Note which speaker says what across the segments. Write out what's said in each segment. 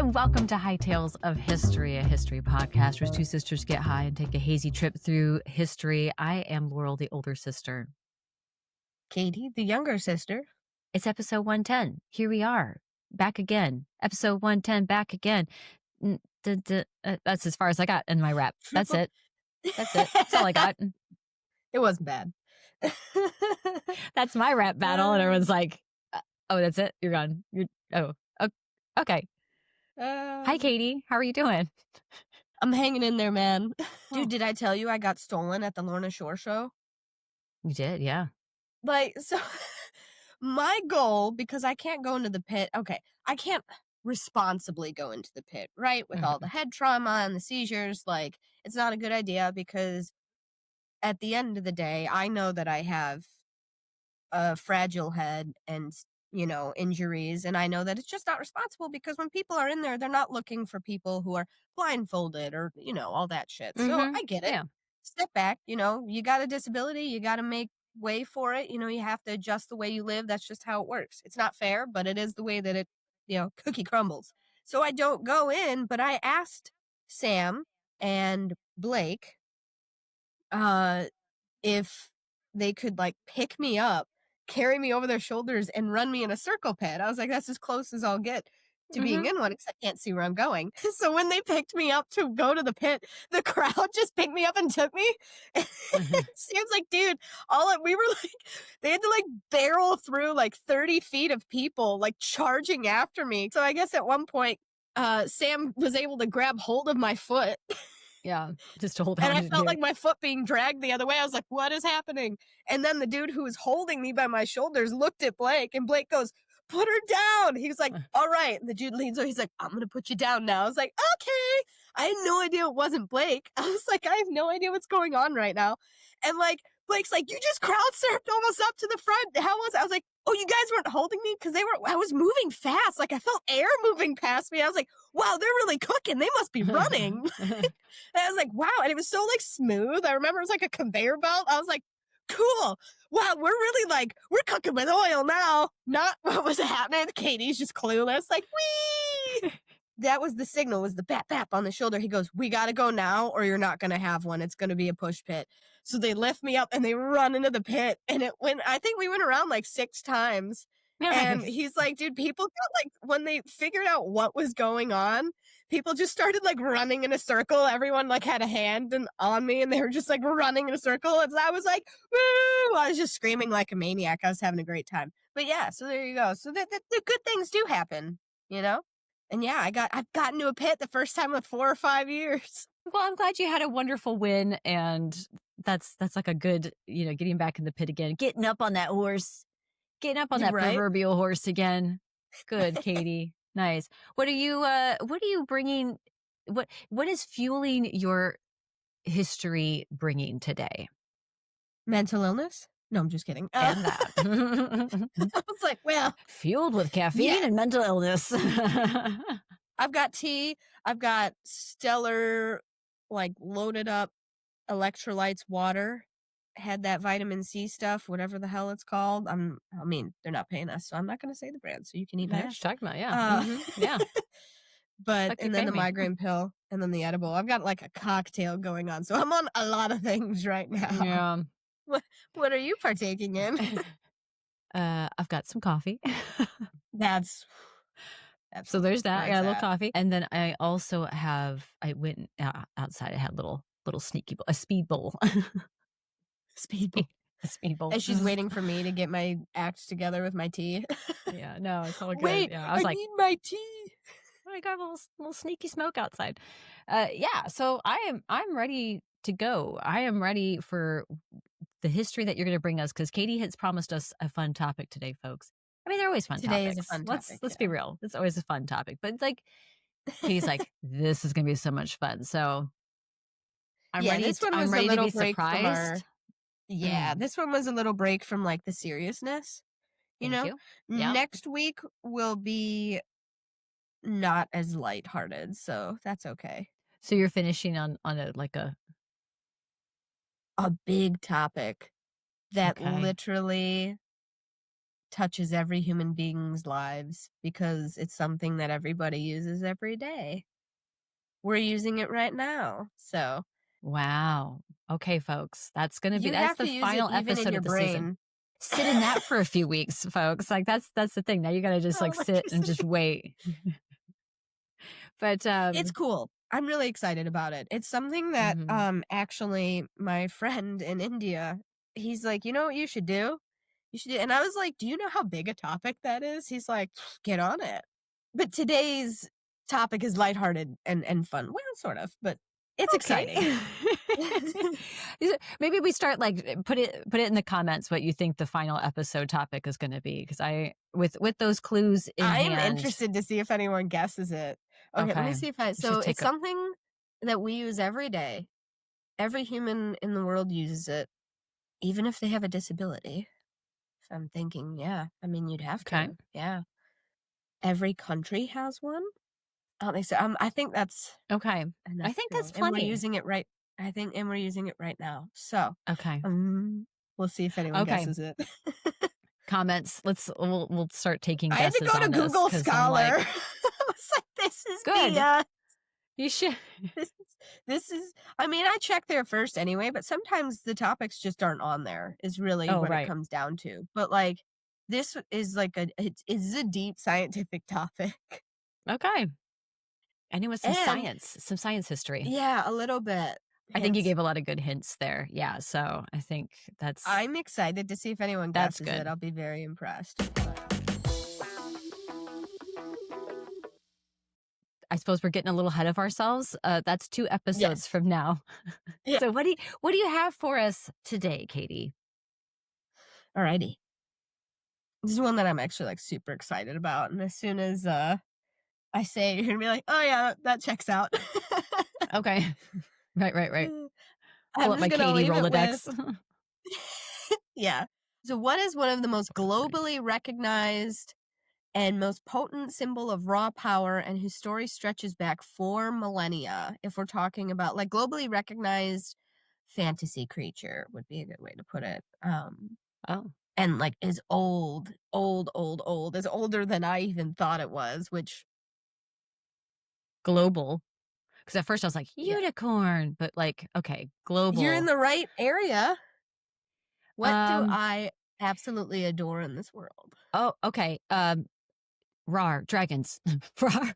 Speaker 1: and welcome to High Tales of History, a history podcast where two sisters get high and take a hazy trip through history. I am Laurel, the older sister.
Speaker 2: Katie, the younger sister.
Speaker 1: It's episode 110. Here we are, back again. Episode 110, back again. That's as far as I got in my rap. That's it. That's all I got.
Speaker 2: It wasn't bad.
Speaker 1: That's my rap battle, and everyone's like, "Oh, that's it. You're gone. Okay." Hi, Katie. How are you doing?
Speaker 2: I'm hanging in there, man. Dude, did I tell you I got stolen at the Lorna Shore show?
Speaker 1: You did, yeah.
Speaker 2: So my goal, because I can't go into the pit. Okay, I can't responsibly go into the pit, right? With all the head trauma and the seizures, it's not a good idea because at the end of the day, I know that I have a fragile head and injuries, and I know that it's just not responsible because when people are in there, they're not looking for people who are blindfolded or all that shit. So I get it.
Speaker 1: Yeah.
Speaker 2: Step back. You got a disability, you got to make way for it. You have to adjust the way you live. That's just how it works. It's not fair, but it is the way that it cookie crumbles. So I don't go in, but I asked Sam and Blake if they could pick me up, carry me over their shoulders, and run me in a circle pit. I was like, that's as close as I'll get to being in one, except I can't see where I'm going. So when they picked me up to go to the pit, the crowd just picked me up and took me. Seems like, dude, we were they had to barrel through 30 feet of people charging after me. So I guess at one point, Sam was able to grab hold of my foot.
Speaker 1: Yeah, just to hold on.
Speaker 2: And I felt like my foot being dragged the other way. I was like, what is happening? And then the dude who was holding me by my shoulders looked at Blake, and Blake goes, put her down. He was like, all right. And the dude leans over. He's like, I'm going to put you down now. I was like, okay. I had no idea it wasn't Blake. I was like, I have no idea what's going on right now. And Blake's like, you just crowd surfed almost up to the front. How was it? I was like, oh, you guys weren't holding me? Because I was moving fast. I felt air moving past me. I was like, wow, they're really cooking. They must be running. And I was like, wow. And it was so smooth. I remember it was like a conveyor belt. I was like, cool. Wow, we're really we're cooking with oil now. Not what was happening. Katie's just clueless. Wee! That was the signal, was the bap bap on the shoulder. He goes, we got to go now or you're not going to have one. It's going to be a push pit. So they lift me up and they run into the pit. And I think we went around 6 times. And he's like, dude, people got when they figured out what was going on, people just started running in a circle. Everyone had a hand on me and they were just running in a circle. And I was like, woo! I was just screaming like a maniac. I was having a great time. But yeah, so there you go. So the good things do happen, And yeah, I've gotten to a pit the first time in 4 or 5 years.
Speaker 1: Well, I'm glad you had a wonderful win, and that's a good, getting back in the pit again, getting up on that horse. Getting up on that proverbial horse again. Good, Katie. Nice. What are you bringing? What is fueling your history bringing today?
Speaker 2: Mental illness? No, I'm just kidding.
Speaker 1: And that.
Speaker 2: I was like, well.
Speaker 1: Fueled with caffeine and mental illness.
Speaker 2: I've got tea. I've got stellar, loaded up electrolytes water. Had that vitamin C stuff, whatever the hell it's called. They're not paying us, so I'm not going to say the brand, so you can eat that.
Speaker 1: You're talking about, yeah. Yeah.
Speaker 2: But, and then the migraine pill, and then the edible. I've got a cocktail going on, so I'm on a lot of things right now.
Speaker 1: Yeah.
Speaker 2: What are you partaking in?
Speaker 1: I've got some coffee.
Speaker 2: That's
Speaker 1: so there's that. I got a little coffee. And then I also I went outside. I had a little sneaky bowl, a speed bowl. A speed bowl.
Speaker 2: And she's waiting for me to get my act together with my tea.
Speaker 1: Yeah, no, it's all good.
Speaker 2: Wait,
Speaker 1: yeah,
Speaker 2: I need my tea.
Speaker 1: I got a little sneaky smoke outside. Yeah, so I'm ready to go. I am ready for the history that you're going to bring us, because Katie has promised us a fun topic today, folks. I mean, they're always fun
Speaker 2: today
Speaker 1: topics.
Speaker 2: Is a fun topic,
Speaker 1: let's be real. It's always a fun topic. But Katie's like, this is going to be so much fun. So I'm ready. I'm ready to be surprised.
Speaker 2: This one was a little break from the seriousness.
Speaker 1: Thank you. Yeah.
Speaker 2: Next week will be not as lighthearted, so that's okay.
Speaker 1: So you're finishing on
Speaker 2: a big topic that literally touches every human being's lives because it's something that everybody uses every day. We're using it right now. So
Speaker 1: Wow. Okay, folks.
Speaker 2: you
Speaker 1: That's
Speaker 2: have
Speaker 1: the
Speaker 2: to use it
Speaker 1: final
Speaker 2: even in
Speaker 1: episode
Speaker 2: your
Speaker 1: of the season.
Speaker 2: brain.
Speaker 1: Sit in that for a few weeks, folks. Like that's the thing. Now you gotta just like sit and just
Speaker 2: Electricity.
Speaker 1: wait. But
Speaker 2: It's cool. I'm really excited about it. It's something that
Speaker 1: mhm.
Speaker 2: actually my friend in India, he's like, "You know what you should do? You should do," and I was like, "Do you know how big a topic that is?" He's like, "Get on it." But today's topic is lighthearted and fun. Well, sort of, but it's
Speaker 1: Okay.
Speaker 2: exciting.
Speaker 1: Maybe we start like put it in the comments what you think the final episode topic is going to be because I with those clues in
Speaker 2: I'm
Speaker 1: hand.
Speaker 2: interested to see if anyone guesses it. Okay, let me
Speaker 1: Okay.
Speaker 2: see if I
Speaker 1: We should
Speaker 2: so
Speaker 1: take
Speaker 2: it's
Speaker 1: a
Speaker 2: something that we use every day. Every human in the world uses it, even if they have a disability. So I'm thinking, yeah, I mean, you'd have
Speaker 1: okay.
Speaker 2: to. Yeah. Every country has one. I don't think so. I think that's
Speaker 1: Okay. I
Speaker 2: enough
Speaker 1: think
Speaker 2: true.
Speaker 1: that's
Speaker 2: And we're
Speaker 1: plenty.
Speaker 2: using it right. And we're using it right now. So,
Speaker 1: Okay.
Speaker 2: we'll see if anyone
Speaker 1: Okay.
Speaker 2: guesses it.
Speaker 1: Comments. We'll start taking
Speaker 2: I had to
Speaker 1: guesses
Speaker 2: go to
Speaker 1: on this
Speaker 2: Google
Speaker 1: cuz I'm
Speaker 2: Scholar.
Speaker 1: like,
Speaker 2: I was like, this is the
Speaker 1: good. You should
Speaker 2: this is I mean, I check there first anyway, but sometimes the topics just aren't on there is really
Speaker 1: Oh,
Speaker 2: what it
Speaker 1: right.
Speaker 2: comes down to. But like this is like it's a deep scientific topic.
Speaker 1: Okay. And it was
Speaker 2: And
Speaker 1: some science history.
Speaker 2: yeah, a little bit.
Speaker 1: I think you
Speaker 2: Hints.
Speaker 1: gave a lot of good hints there. Yeah, so I think
Speaker 2: I'm excited to see if anyone
Speaker 1: that's
Speaker 2: guesses it.
Speaker 1: good.
Speaker 2: I'll be very impressed.
Speaker 1: I suppose we're getting a little ahead of ourselves. That's 2 episodes
Speaker 2: Yes.
Speaker 1: from now.
Speaker 2: Yeah.
Speaker 1: So what do you have for us today, Katie?
Speaker 2: Alrighty. This is one that I'm actually like super excited about. And as soon as I say it, you're gonna be like, oh yeah, that checks out.
Speaker 1: Okay. Right. Pull
Speaker 2: I'm
Speaker 1: up
Speaker 2: just
Speaker 1: my
Speaker 2: gonna
Speaker 1: Katie
Speaker 2: leave it with
Speaker 1: Rolodex.
Speaker 2: yeah. So what is one of the most globally recognized and most potent symbol of raw power and whose story stretches back 4 millennia? If we're talking about like globally recognized fantasy creature would be a good way to put it.
Speaker 1: Oh,
Speaker 2: And like is old, is older than I even thought it was, which
Speaker 1: global. Because at first I was like,
Speaker 2: yeah.
Speaker 1: unicorn, but like, okay,
Speaker 2: You're in
Speaker 1: global.
Speaker 2: the right area. What do
Speaker 1: Um,
Speaker 2: I absolutely adore in this world?
Speaker 1: oh, okay. Rar, dragons.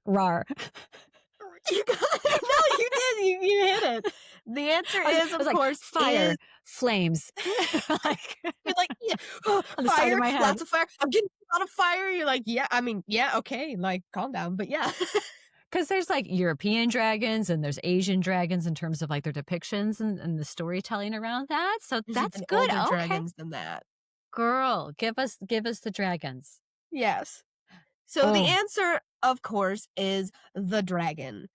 Speaker 1: Rar.
Speaker 2: You got it. No, you did. You hit it. The answer is,
Speaker 1: I
Speaker 2: of
Speaker 1: was like,
Speaker 2: course,
Speaker 1: fire,
Speaker 2: is
Speaker 1: flames. Like,
Speaker 2: you're like, yeah, oh,
Speaker 1: on the side of
Speaker 2: fire,
Speaker 1: my head.
Speaker 2: lots of fire. I'm getting a lot of fire. You're like, yeah, I mean, yeah, okay, like calm down, but yeah.
Speaker 1: Because there's like European dragons and there's Asian dragons in terms of like their depictions and the storytelling around that. So
Speaker 2: There's
Speaker 1: that's
Speaker 2: even
Speaker 1: good.
Speaker 2: older
Speaker 1: Okay.
Speaker 2: dragons than that.
Speaker 1: Girl, give us the dragons.
Speaker 2: Yes. So the
Speaker 1: Oh,
Speaker 2: answer, of course, is the dragon.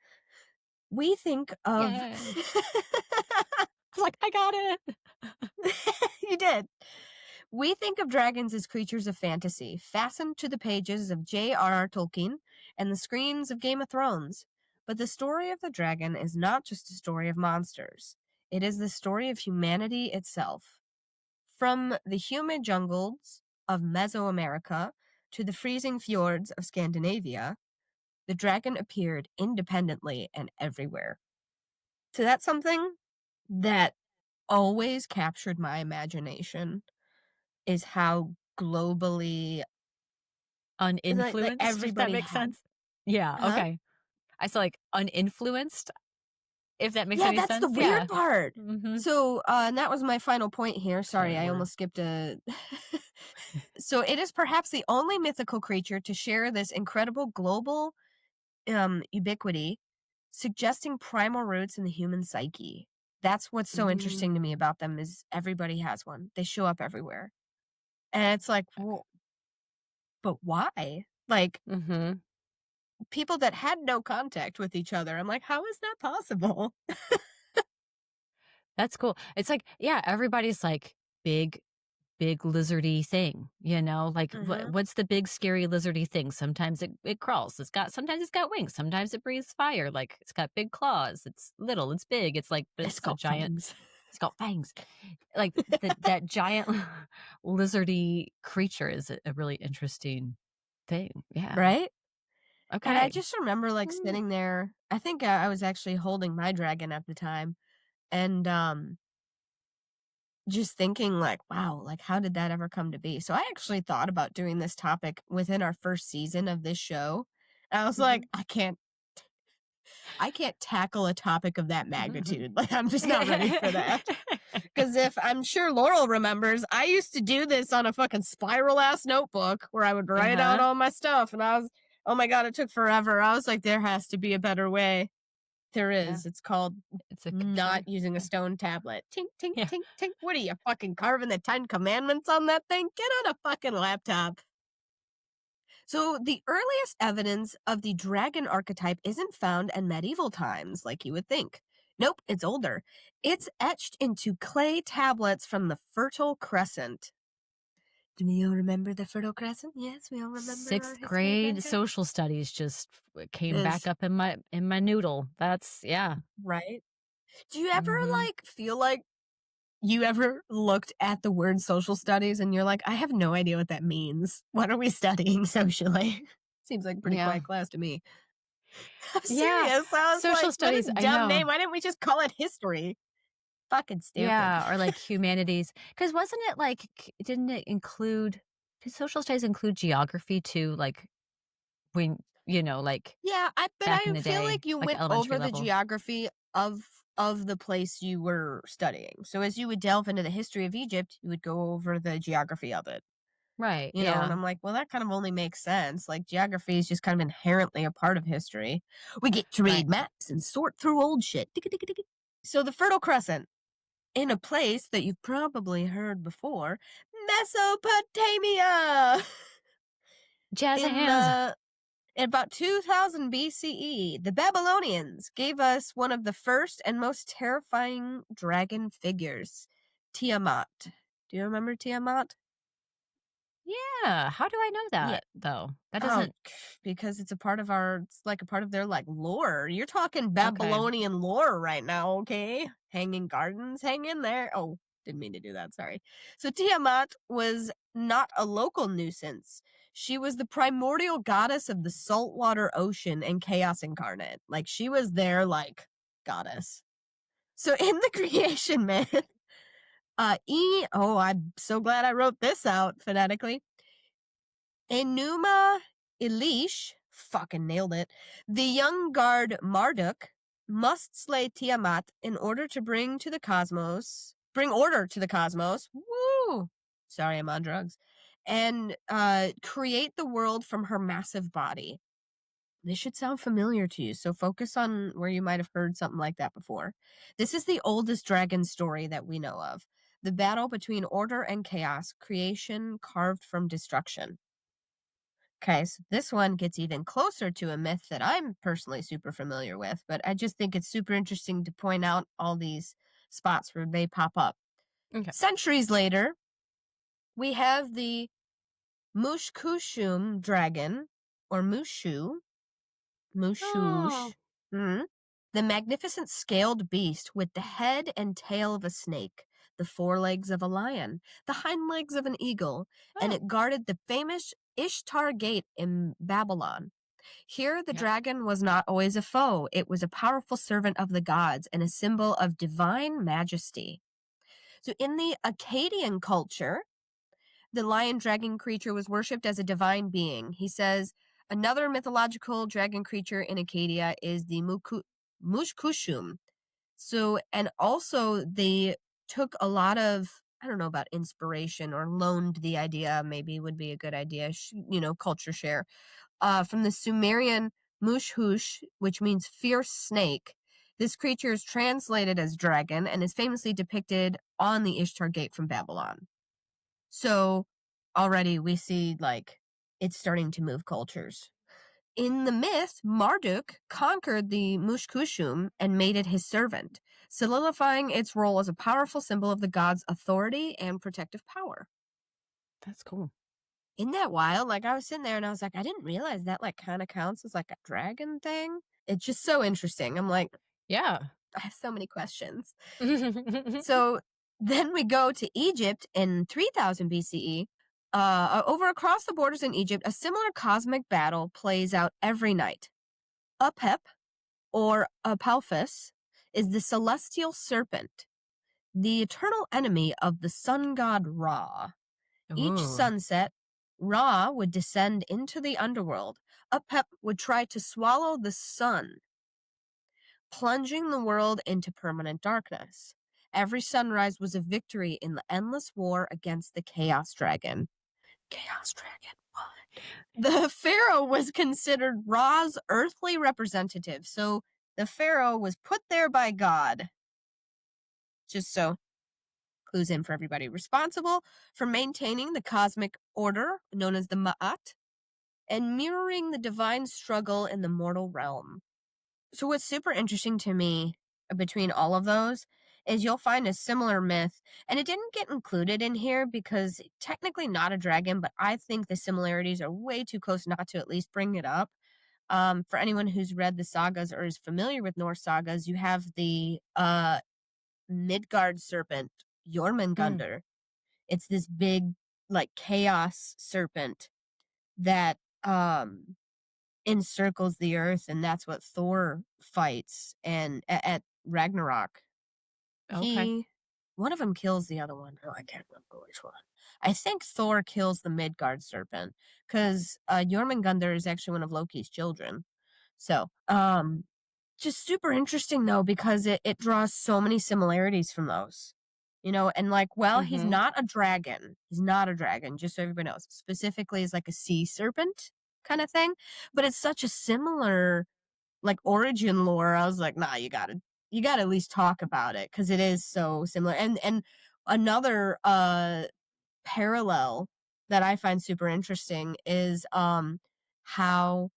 Speaker 2: We think of
Speaker 1: yay. I was like, I got it.
Speaker 2: you did. We think of dragons as creatures of fantasy, fastened to the pages of J.R.R. Tolkien and the screens of Game of Thrones. But the story of the dragon is not just a story of monsters. It is the story of humanity itself. From the humid jungles of Mesoamerica to the freezing fjords of Scandinavia, the dragon appeared independently and everywhere. So that's something that always captured my imagination is how globally like
Speaker 1: Uninfluenced, if that
Speaker 2: everybody
Speaker 1: makes
Speaker 2: had
Speaker 1: sense. Yeah,
Speaker 2: huh?
Speaker 1: okay. I saw like uninfluenced, if that makes
Speaker 2: Yeah,
Speaker 1: any
Speaker 2: that's the
Speaker 1: sense.
Speaker 2: weird
Speaker 1: Yeah.
Speaker 2: part.
Speaker 1: Mm-hmm.
Speaker 2: So, and that was my final point here. Sorry, I
Speaker 1: Forward.
Speaker 2: almost skipped a So it is perhaps the only mythical creature to share this incredible global ubiquity, suggesting primal roots in the human psyche. That's what's so interesting to me
Speaker 1: Mm.
Speaker 2: about them is everybody has one. They show up everywhere. And it's like, well, but why? Like
Speaker 1: Mm-hmm.
Speaker 2: people that had no contact with each other. I'm like, how is that possible?
Speaker 1: That's cool. It's like, yeah, everybody's like big lizardy thing, you know? Like
Speaker 2: Mhm.
Speaker 1: what's the big scary lizardy thing? Sometimes it crawls. Sometimes it's got wings. Sometimes it breathes fire. Like it's got big claws. It's little, it's big. It's like but
Speaker 2: It's
Speaker 1: it's a
Speaker 2: got
Speaker 1: giant
Speaker 2: fangs.
Speaker 1: it's got fangs. Like that giant lizardy creature is a really interesting thing. Yeah.
Speaker 2: right? And I
Speaker 1: Okay.
Speaker 2: just remember, like,
Speaker 1: Mm.
Speaker 2: sitting there. I think I was actually holding my dragon at the time, and, just thinking, like, "Wow, like, how did that ever come to be?" So I actually thought about doing this topic within our 1st season of this show. I was like,
Speaker 1: Mhm.
Speaker 2: I can't tackle a topic of that magnitude, like, I'm just not ready for that. Because if I'm sure Laurel remembers, I used to do this on a fucking spiral ass notebook where I would write out
Speaker 1: Uh-huh.
Speaker 2: all my stuff, and I was oh my god, it took forever. I was like, "There has to be a better way." There
Speaker 1: Yeah.
Speaker 2: is. It's called
Speaker 1: It's a
Speaker 2: not
Speaker 1: computer.
Speaker 2: using a
Speaker 1: Yeah.
Speaker 2: stone tablet. Tink, tink,
Speaker 1: Yeah.
Speaker 2: tink, tink. What are you, fucking carving the 10 commandments on that thing? Get on a fucking laptop. So, the earliest evidence of the dragon archetype isn't found in medieval times, like you would think. Nope, it's older. It's etched into clay tablets from the Fertile Crescent. Do we all remember the Fertile Crescent? Yes, we all remember our
Speaker 1: 6th
Speaker 2: history
Speaker 1: grade
Speaker 2: adventure.
Speaker 1: social studies just came back
Speaker 2: Is
Speaker 1: up in my noodle. That's yeah.
Speaker 2: right. Do you ever
Speaker 1: Mhm.
Speaker 2: like feel like you ever looked at the word social studies and you're like, I have no idea what that means. What are we studying socially? Seems like a pretty
Speaker 1: Yeah.
Speaker 2: quiet class to me. I'm
Speaker 1: Yeah.
Speaker 2: serious. I was like,
Speaker 1: Social
Speaker 2: what
Speaker 1: studies,
Speaker 2: a
Speaker 1: I
Speaker 2: dumb
Speaker 1: know.
Speaker 2: name. Why didn't we just call it history? Fucking stupid.
Speaker 1: Yeah, or like humanities. Because wasn't it like didn't it include did social studies include geography too? Like when like
Speaker 2: Yeah, but
Speaker 1: back in
Speaker 2: I
Speaker 1: the
Speaker 2: feel
Speaker 1: day,
Speaker 2: like you
Speaker 1: like
Speaker 2: went
Speaker 1: elementary
Speaker 2: over the
Speaker 1: level.
Speaker 2: geography of the place you were studying. So as you would delve into the history of Egypt, you would go over the geography of it.
Speaker 1: Right.
Speaker 2: And
Speaker 1: Yeah.
Speaker 2: I'm like, well, that kind of only makes sense. Like, geography is just kind of inherently a part of history. We get to
Speaker 1: Right.
Speaker 2: read maps and sort through old shit. So, the Fertile Crescent, in a place that you've probably heard before, Mesopotamia!
Speaker 1: Jazz
Speaker 2: In,
Speaker 1: hands.
Speaker 2: in about 2000 BCE, the Babylonians gave us one of the first and most terrifying dragon figures, Tiamat. Do you remember Tiamat?
Speaker 1: Yeah. How do I know
Speaker 2: Yeah.
Speaker 1: that though? That
Speaker 2: Oh,
Speaker 1: doesn't
Speaker 2: because it's like a part of their like lore. You're talking
Speaker 1: okay.
Speaker 2: Babylonian lore right now, okay? Hanging Gardens, hang in there. Oh, didn't mean to do that, sorry. So Tiamat was not a local nuisance. She was the primordial goddess of the saltwater ocean and chaos incarnate. Like she was their like goddess. So in the creation myth, I'm so glad I wrote this out phonetically. Enuma Elish, fucking nailed it. The young guard Marduk must slay Tiamat in order to bring order to the cosmos. Woo! Sorry, I'm on drugs. And create the world from her massive body. This should sound familiar to you, so focus on where you might have heard something like that before. This is the oldest dragon story that we know of. The battle between order and chaos, creation carved from destruction. Okay, so this one gets even closer to a myth that I'm personally super familiar with, but I just think it's super interesting to point out all these spots where they pop up.
Speaker 1: Okay.
Speaker 2: Centuries later, we have the Mushkushum dragon, or
Speaker 1: Oh.
Speaker 2: Mushush, mhm, the magnificent scaled beast with the head and tail of a snake, the forelegs of a lion, the hind legs of an eagle, and
Speaker 1: Oh.
Speaker 2: it guarded the famous Ishtar Gate in Babylon. Here, the
Speaker 1: Yeah.
Speaker 2: dragon was not always a foe, it was a powerful servant of the gods and a symbol of divine majesty. So, in the Akkadian culture, the lion dragon creature was worshipped as a divine being. He says another mythological dragon creature in Acadia is the Mushkushum. So, and also they took a lot of, I don't know about inspiration or loaned the idea, maybe would be a good idea, culture share, from the Sumerian Mushhush, which means fierce snake. This creature is translated as dragon and is famously depicted on the Ishtar Gate from Babylon. So already we see like it's starting to move cultures. In the myth, Marduk conquered the Mushkushum and made it his servant, solidifying its role as a powerful symbol of the god's authority and protective power.
Speaker 1: That's cool.
Speaker 2: Isn't that wild? Like I was sitting there and I was like, I didn't realize that like kind of counts as like a dragon thing. It's just so interesting. I'm like,
Speaker 1: Yeah.
Speaker 2: I have so many questions. So Then we go to Egypt in 3000 BCE. Over across the borders in Egypt, a similar cosmic battle plays out every night. Apep, or Apophis, is the celestial serpent, the eternal enemy of the sun god Ra. Each
Speaker 1: Ooh.
Speaker 2: sunset, Ra would descend into the underworld. Apep would try to swallow the sun, plunging the world into permanent darkness. Every sunrise was a victory in the endless war against the Chaos Dragon. Chaos Dragon, what? The pharaoh was considered Ra's earthly representative, so the pharaoh was put there by God. Just so clues in for everybody. Responsible for maintaining the cosmic order known as the Ma'at and mirroring the divine struggle in the mortal realm. So what's super interesting to me between all of those is you'll find a similar myth, and it didn't get included in here because technically not a dragon, but I think the similarities are way too close not to at least bring it up. For anyone who's read the sagas or is familiar with Norse sagas, you have the Midgard serpent,
Speaker 1: Mm.
Speaker 2: Jormungandr. It's this big, like, chaos serpent that encircles the earth, and that's what Thor fights. And at Ragnarok,
Speaker 1: Okay.
Speaker 2: he one of them kills the other one. Oh, I can't remember which one. I think Thor kills the Midgard serpent because Jormungandr is actually one of Loki's children. So, just super interesting though because it draws so many similarities from those. And like, well, he's
Speaker 1: Mm-hmm.
Speaker 2: not a dragon. He's not a dragon, just so everybody knows. Specifically, is like a sea serpent kind of thing. But it's such a similar like origin lore. I was like, nah, you gotta at least talk about it because it is so similar. And another parallel that I find super interesting is how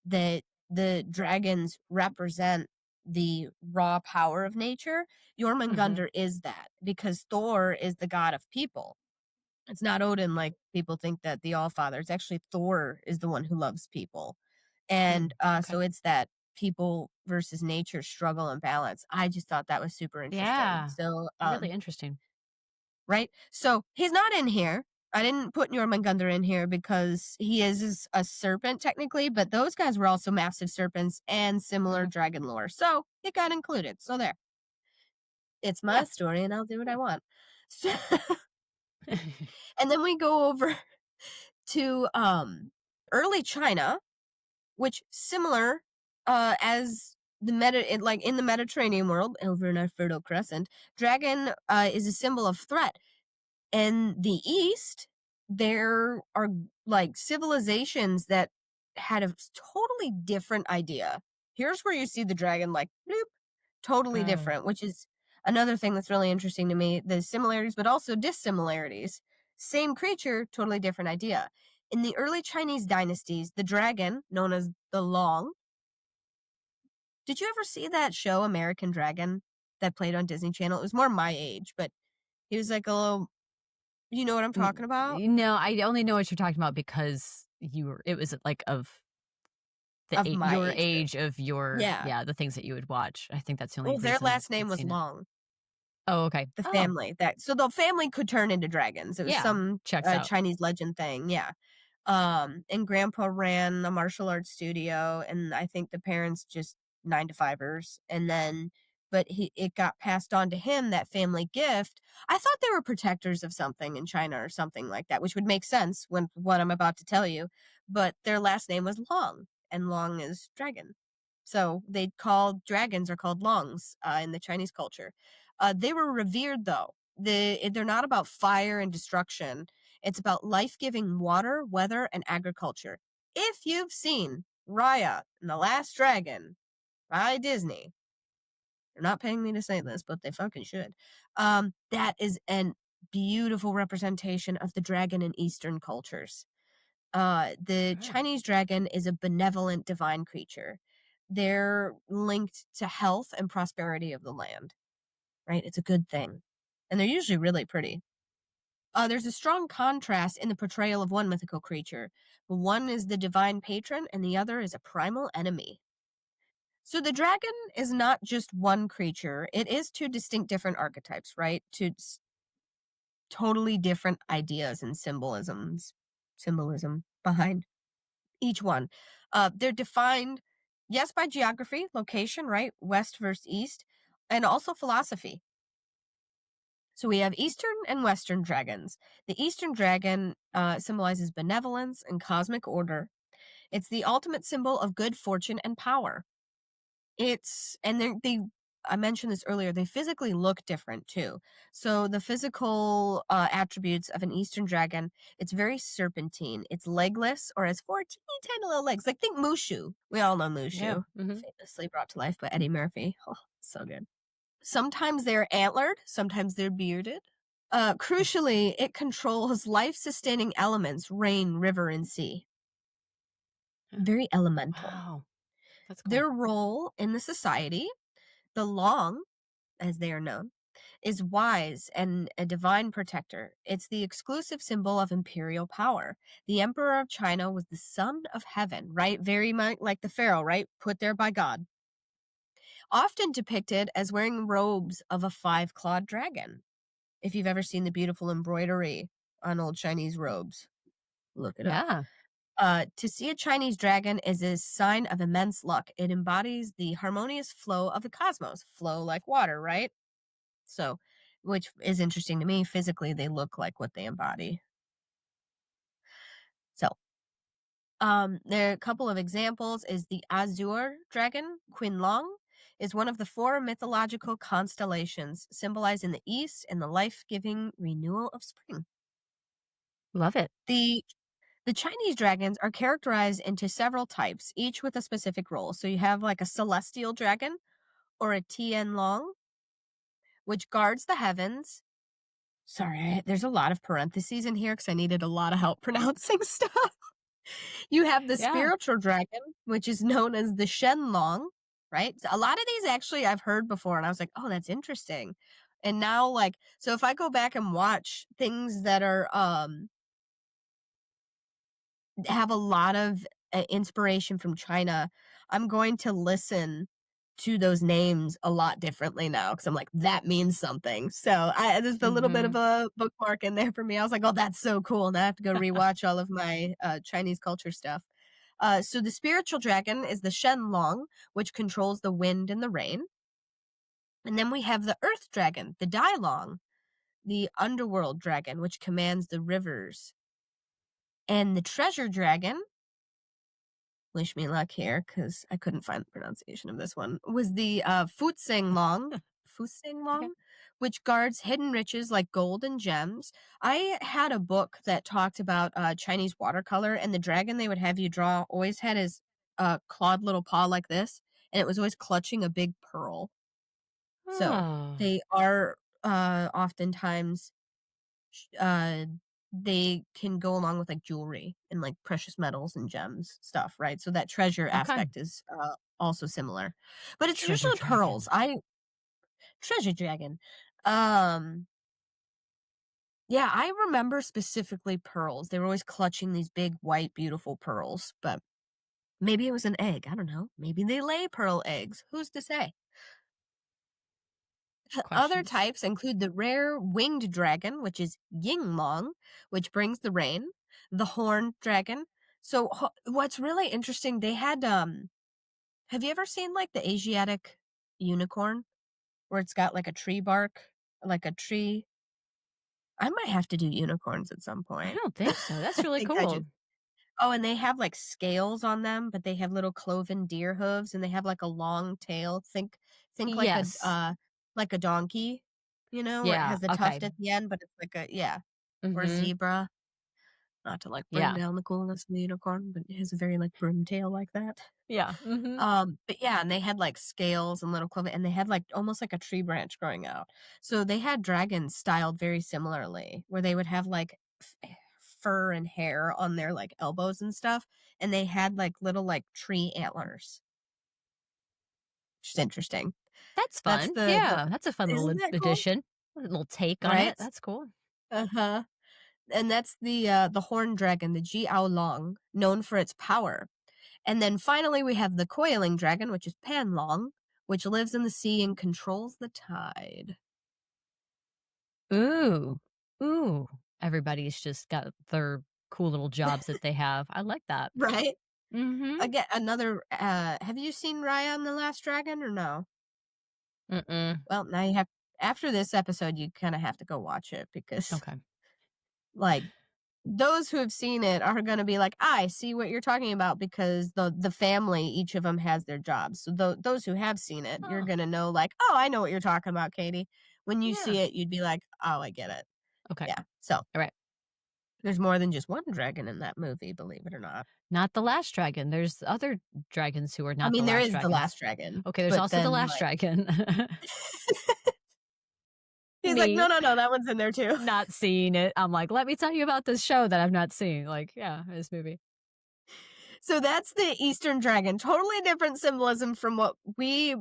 Speaker 2: the dragons represent the raw power of nature.
Speaker 1: Mm-hmm.
Speaker 2: Jormungandr is that because Thor is the god of people. It's not Odin like people think that the Allfather. It's actually Thor is the one who loves people. And
Speaker 1: Okay.
Speaker 2: so it's that people versus nature struggle and balance. I just thought that was super interesting.
Speaker 1: Yeah.
Speaker 2: So
Speaker 1: Really interesting.
Speaker 2: right? So he's not in here. I didn't put Jormungandr in here because he is a serpent technically, but those guys were also massive serpents and similar
Speaker 1: Mm-hmm.
Speaker 2: dragon lore. So it got included. So there. It's
Speaker 1: Yeah.
Speaker 2: my story and I'll do what I want. So, and then we go over to early China, which similar as like in the Mediterranean world over in our Fertile Crescent, dragon is a symbol of threat. In the East, there are like civilizations that had a totally different idea. Here's where you see the dragon like bloop, totally
Speaker 1: Oh.
Speaker 2: different, which is another thing that's really interesting to me. The similarities, but also dissimilarities. Same creature, totally different idea. In the early Chinese dynasties, the dragon, known as the Long, did you ever see that show American Dragon that played on Disney Channel? It was more my age, but he was like a little, you know what I'm talking about?
Speaker 1: No, I only know what you're talking about because it was like of
Speaker 2: Of my
Speaker 1: your
Speaker 2: age group.
Speaker 1: age of your,
Speaker 2: Yeah.
Speaker 1: yeah, the things that you would watch. I think that's the only
Speaker 2: Well, their
Speaker 1: reason
Speaker 2: last name
Speaker 1: I'd
Speaker 2: was
Speaker 1: seen it.
Speaker 2: Long,
Speaker 1: Oh, okay.
Speaker 2: the
Speaker 1: Oh,
Speaker 2: family. That so the family could turn into dragons. It was
Speaker 1: yeah.
Speaker 2: some
Speaker 1: Checks out.
Speaker 2: Chinese legend thing, yeah. And grandpa ran a martial arts studio, and I think the parents just 9 to 5ers, and then but it got passed on to him, that family gift. I thought they were protectors of something in China or something like that, which would make sense when what I'm about to tell you. But their last name was Long, and Long is dragon. So they called dragons are called Longs in the Chinese culture. They were revered though. They're not about fire and destruction. It's about life-giving water, weather, and agriculture. If you've seen Raya and the Last Dragon by Disney, they're not paying me to say this, but they fucking should. That is an beautiful representation of the dragon in Eastern cultures. The
Speaker 1: Oh.
Speaker 2: Chinese dragon is a benevolent divine creature. They're linked to health and prosperity of the land, right? It's a good thing. And they're usually really pretty. There's a strong contrast in the portrayal of one mythical creature. One is the divine patron, and the other is a primal enemy. So the dragon is not just one creature; it is two distinct different archetypes, right? totally different ideas and symbolism behind each one. They're defined, yes, by geography, location, right? West versus east, and also philosophy. So we have Eastern and Western dragons. The Eastern dragon symbolizes benevolence and cosmic order. It's the ultimate symbol of good fortune and power. It's and they I mentioned this earlier, they physically look different too. So the physical attributes of an Eastern dragon, it's very serpentine. It's legless or has four teeny tiny little legs. Like think Mushu. We all know
Speaker 1: Yeah.
Speaker 2: Mushu,
Speaker 1: Hmm.
Speaker 2: famously brought to life by Eddie Murphy. Oh, so good. Sometimes they're antlered, sometimes they're bearded. Crucially, it controls life-sustaining elements, rain, river, and sea. Very elemental.
Speaker 1: Wow. That's cool.
Speaker 2: Their role in the society, the Long, as they are known, is wise and a divine protector. It's the exclusive symbol of imperial power. The Emperor of China was the son of heaven, right? Very much like the Pharaoh, right? Put there by God. Often depicted as wearing robes of a five-clawed dragon. If you've ever seen the beautiful embroidery on old Chinese robes, look it up.
Speaker 1: Yeah.
Speaker 2: To see a Chinese dragon is a sign of immense luck. It embodies the harmonious flow of the cosmos, flow like water, right? So, which is interesting to me. Physically, they look like what they embody. So, there are a couple of examples. Is the Azure dragon, Qianlong, is one of the four mythological constellations, symbolizing the east and the life-giving renewal of spring.
Speaker 1: Love it.
Speaker 2: The The Chinese dragons are characterized into several types, each with a specific role. So you have like a celestial dragon or a Tianlong, which guards the heavens. Sorry, there's a lot of parentheses in here because I needed a lot of help pronouncing stuff. You have the
Speaker 1: Yeah.
Speaker 2: spiritual dragon, which is known as the Shenlong, right? So a lot of these actually I've heard before, and I was like, oh, that's interesting. And now, like, so if I go back and watch things that are have a lot of inspiration from China, I'm going to listen to those names a lot differently now because I'm like, that means something. So there's a little bit of
Speaker 1: Hmm.
Speaker 2: a bookmark in there for me. I was like, oh, that's so cool. And I have to go rewatch all of my Chinese culture stuff. So the spiritual dragon is the Shenlong, which controls the wind and the rain. And then we have the earth dragon, the Dailong, the underworld dragon, which commands the rivers. And the treasure dragon, wish me luck here because I couldn't find the pronunciation of this one, was the
Speaker 1: Okay.
Speaker 2: Futsing which guards hidden riches like gold and gems. I had a book that talked about Chinese watercolor, and the dragon they would have you draw always had his clawed little paw like this, and it was always clutching a big pearl. So
Speaker 1: Oh.
Speaker 2: they are oftentimes uh they can go along with like jewelry and like precious metals and gems stuff, right? So that treasure
Speaker 1: Okay.
Speaker 2: aspect is also similar. But it's
Speaker 1: Treasure
Speaker 2: usually pearls.
Speaker 1: dragon.
Speaker 2: I treasure dragon. Um yeah, I remember specifically pearls. They were always clutching these big white beautiful pearls, but maybe it was an egg. I don't know. Maybe they lay pearl eggs. Who's to say? Other
Speaker 1: Questions.
Speaker 2: types include the rare winged dragon, which is Yinglong, which brings the rain, the horned dragon. So what's really interesting, they had have you ever seen like the Asiatic unicorn where it's got like a tree bark, like a tree? I might have to do unicorns at some
Speaker 1: I
Speaker 2: point.
Speaker 1: don't think so. That's
Speaker 2: I
Speaker 1: really
Speaker 2: think I
Speaker 1: cool.
Speaker 2: just Oh, and they have like scales on them, but they have little cloven deer hooves and they have like a long tail. Think
Speaker 1: Yes.
Speaker 2: like a donkey, where it
Speaker 1: Yeah.
Speaker 2: has the
Speaker 1: Okay.
Speaker 2: tuft at the end, but it's like a yeah, or
Speaker 1: Hmm.
Speaker 2: zebra. Not to like bring
Speaker 1: Yeah.
Speaker 2: down the coolness of the unicorn, but it has a very like broom tail like that.
Speaker 1: Yeah. Hmm.
Speaker 2: But yeah, and they had like scales and little cloven, and they had like almost like a tree branch growing out. So they had dragons styled very similarly, where they would have like fur and hair on their like elbows and stuff, and they had like little like tree antlers, which is interesting.
Speaker 1: That's
Speaker 2: That's
Speaker 1: fun.
Speaker 2: the
Speaker 1: Yeah. That's a fun little
Speaker 2: Isn't that cool?
Speaker 1: addition. A little take on it.
Speaker 2: Right?
Speaker 1: That's cool.
Speaker 2: Uh-huh. And that's the horned dragon, the Jiao Long, known for its power. And then finally, we have the coiling dragon, which is Panlong, which lives in the sea and controls the tide.
Speaker 1: Ooh. Ooh, everybody's just got their cool little jobs that they have. I like that.
Speaker 2: right?
Speaker 1: Mhm.
Speaker 2: Again, another, have you seen Raya and the Last Dragon or no?
Speaker 1: Mm-mm.
Speaker 2: Well, now you have after this episode, you kinda have to go watch it because,
Speaker 1: Okay.
Speaker 2: like, those who have seen it are gonna be like, "I see what you're talking about," because the family, each of them has their jobs. So those who have seen it, you're
Speaker 1: Oh,
Speaker 2: gonna know, like, "Oh, I know what you're talking about, Katie." When you
Speaker 1: yeah.
Speaker 2: see it, you'd be like, "Oh, I get it."
Speaker 1: Okay.
Speaker 2: Yeah. So,
Speaker 1: All right.
Speaker 2: there's more than just one dragon in that movie, believe it or not.
Speaker 1: Not the last dragon. There's other dragons who are
Speaker 2: I
Speaker 1: not the
Speaker 2: mean, there
Speaker 1: last
Speaker 2: is the
Speaker 1: dragons.
Speaker 2: last dragon,
Speaker 1: Okay, there's
Speaker 2: but
Speaker 1: also the
Speaker 2: then,
Speaker 1: last
Speaker 2: like
Speaker 1: dragon.
Speaker 2: he's like, "No,
Speaker 1: Me
Speaker 2: no, no, that one's in there too."
Speaker 1: not seeing it. I'm like, let me tell you about this show that I've not seen. Like, yeah, this movie.
Speaker 2: So that's the Eastern dragon. Totally different symbolism from what we're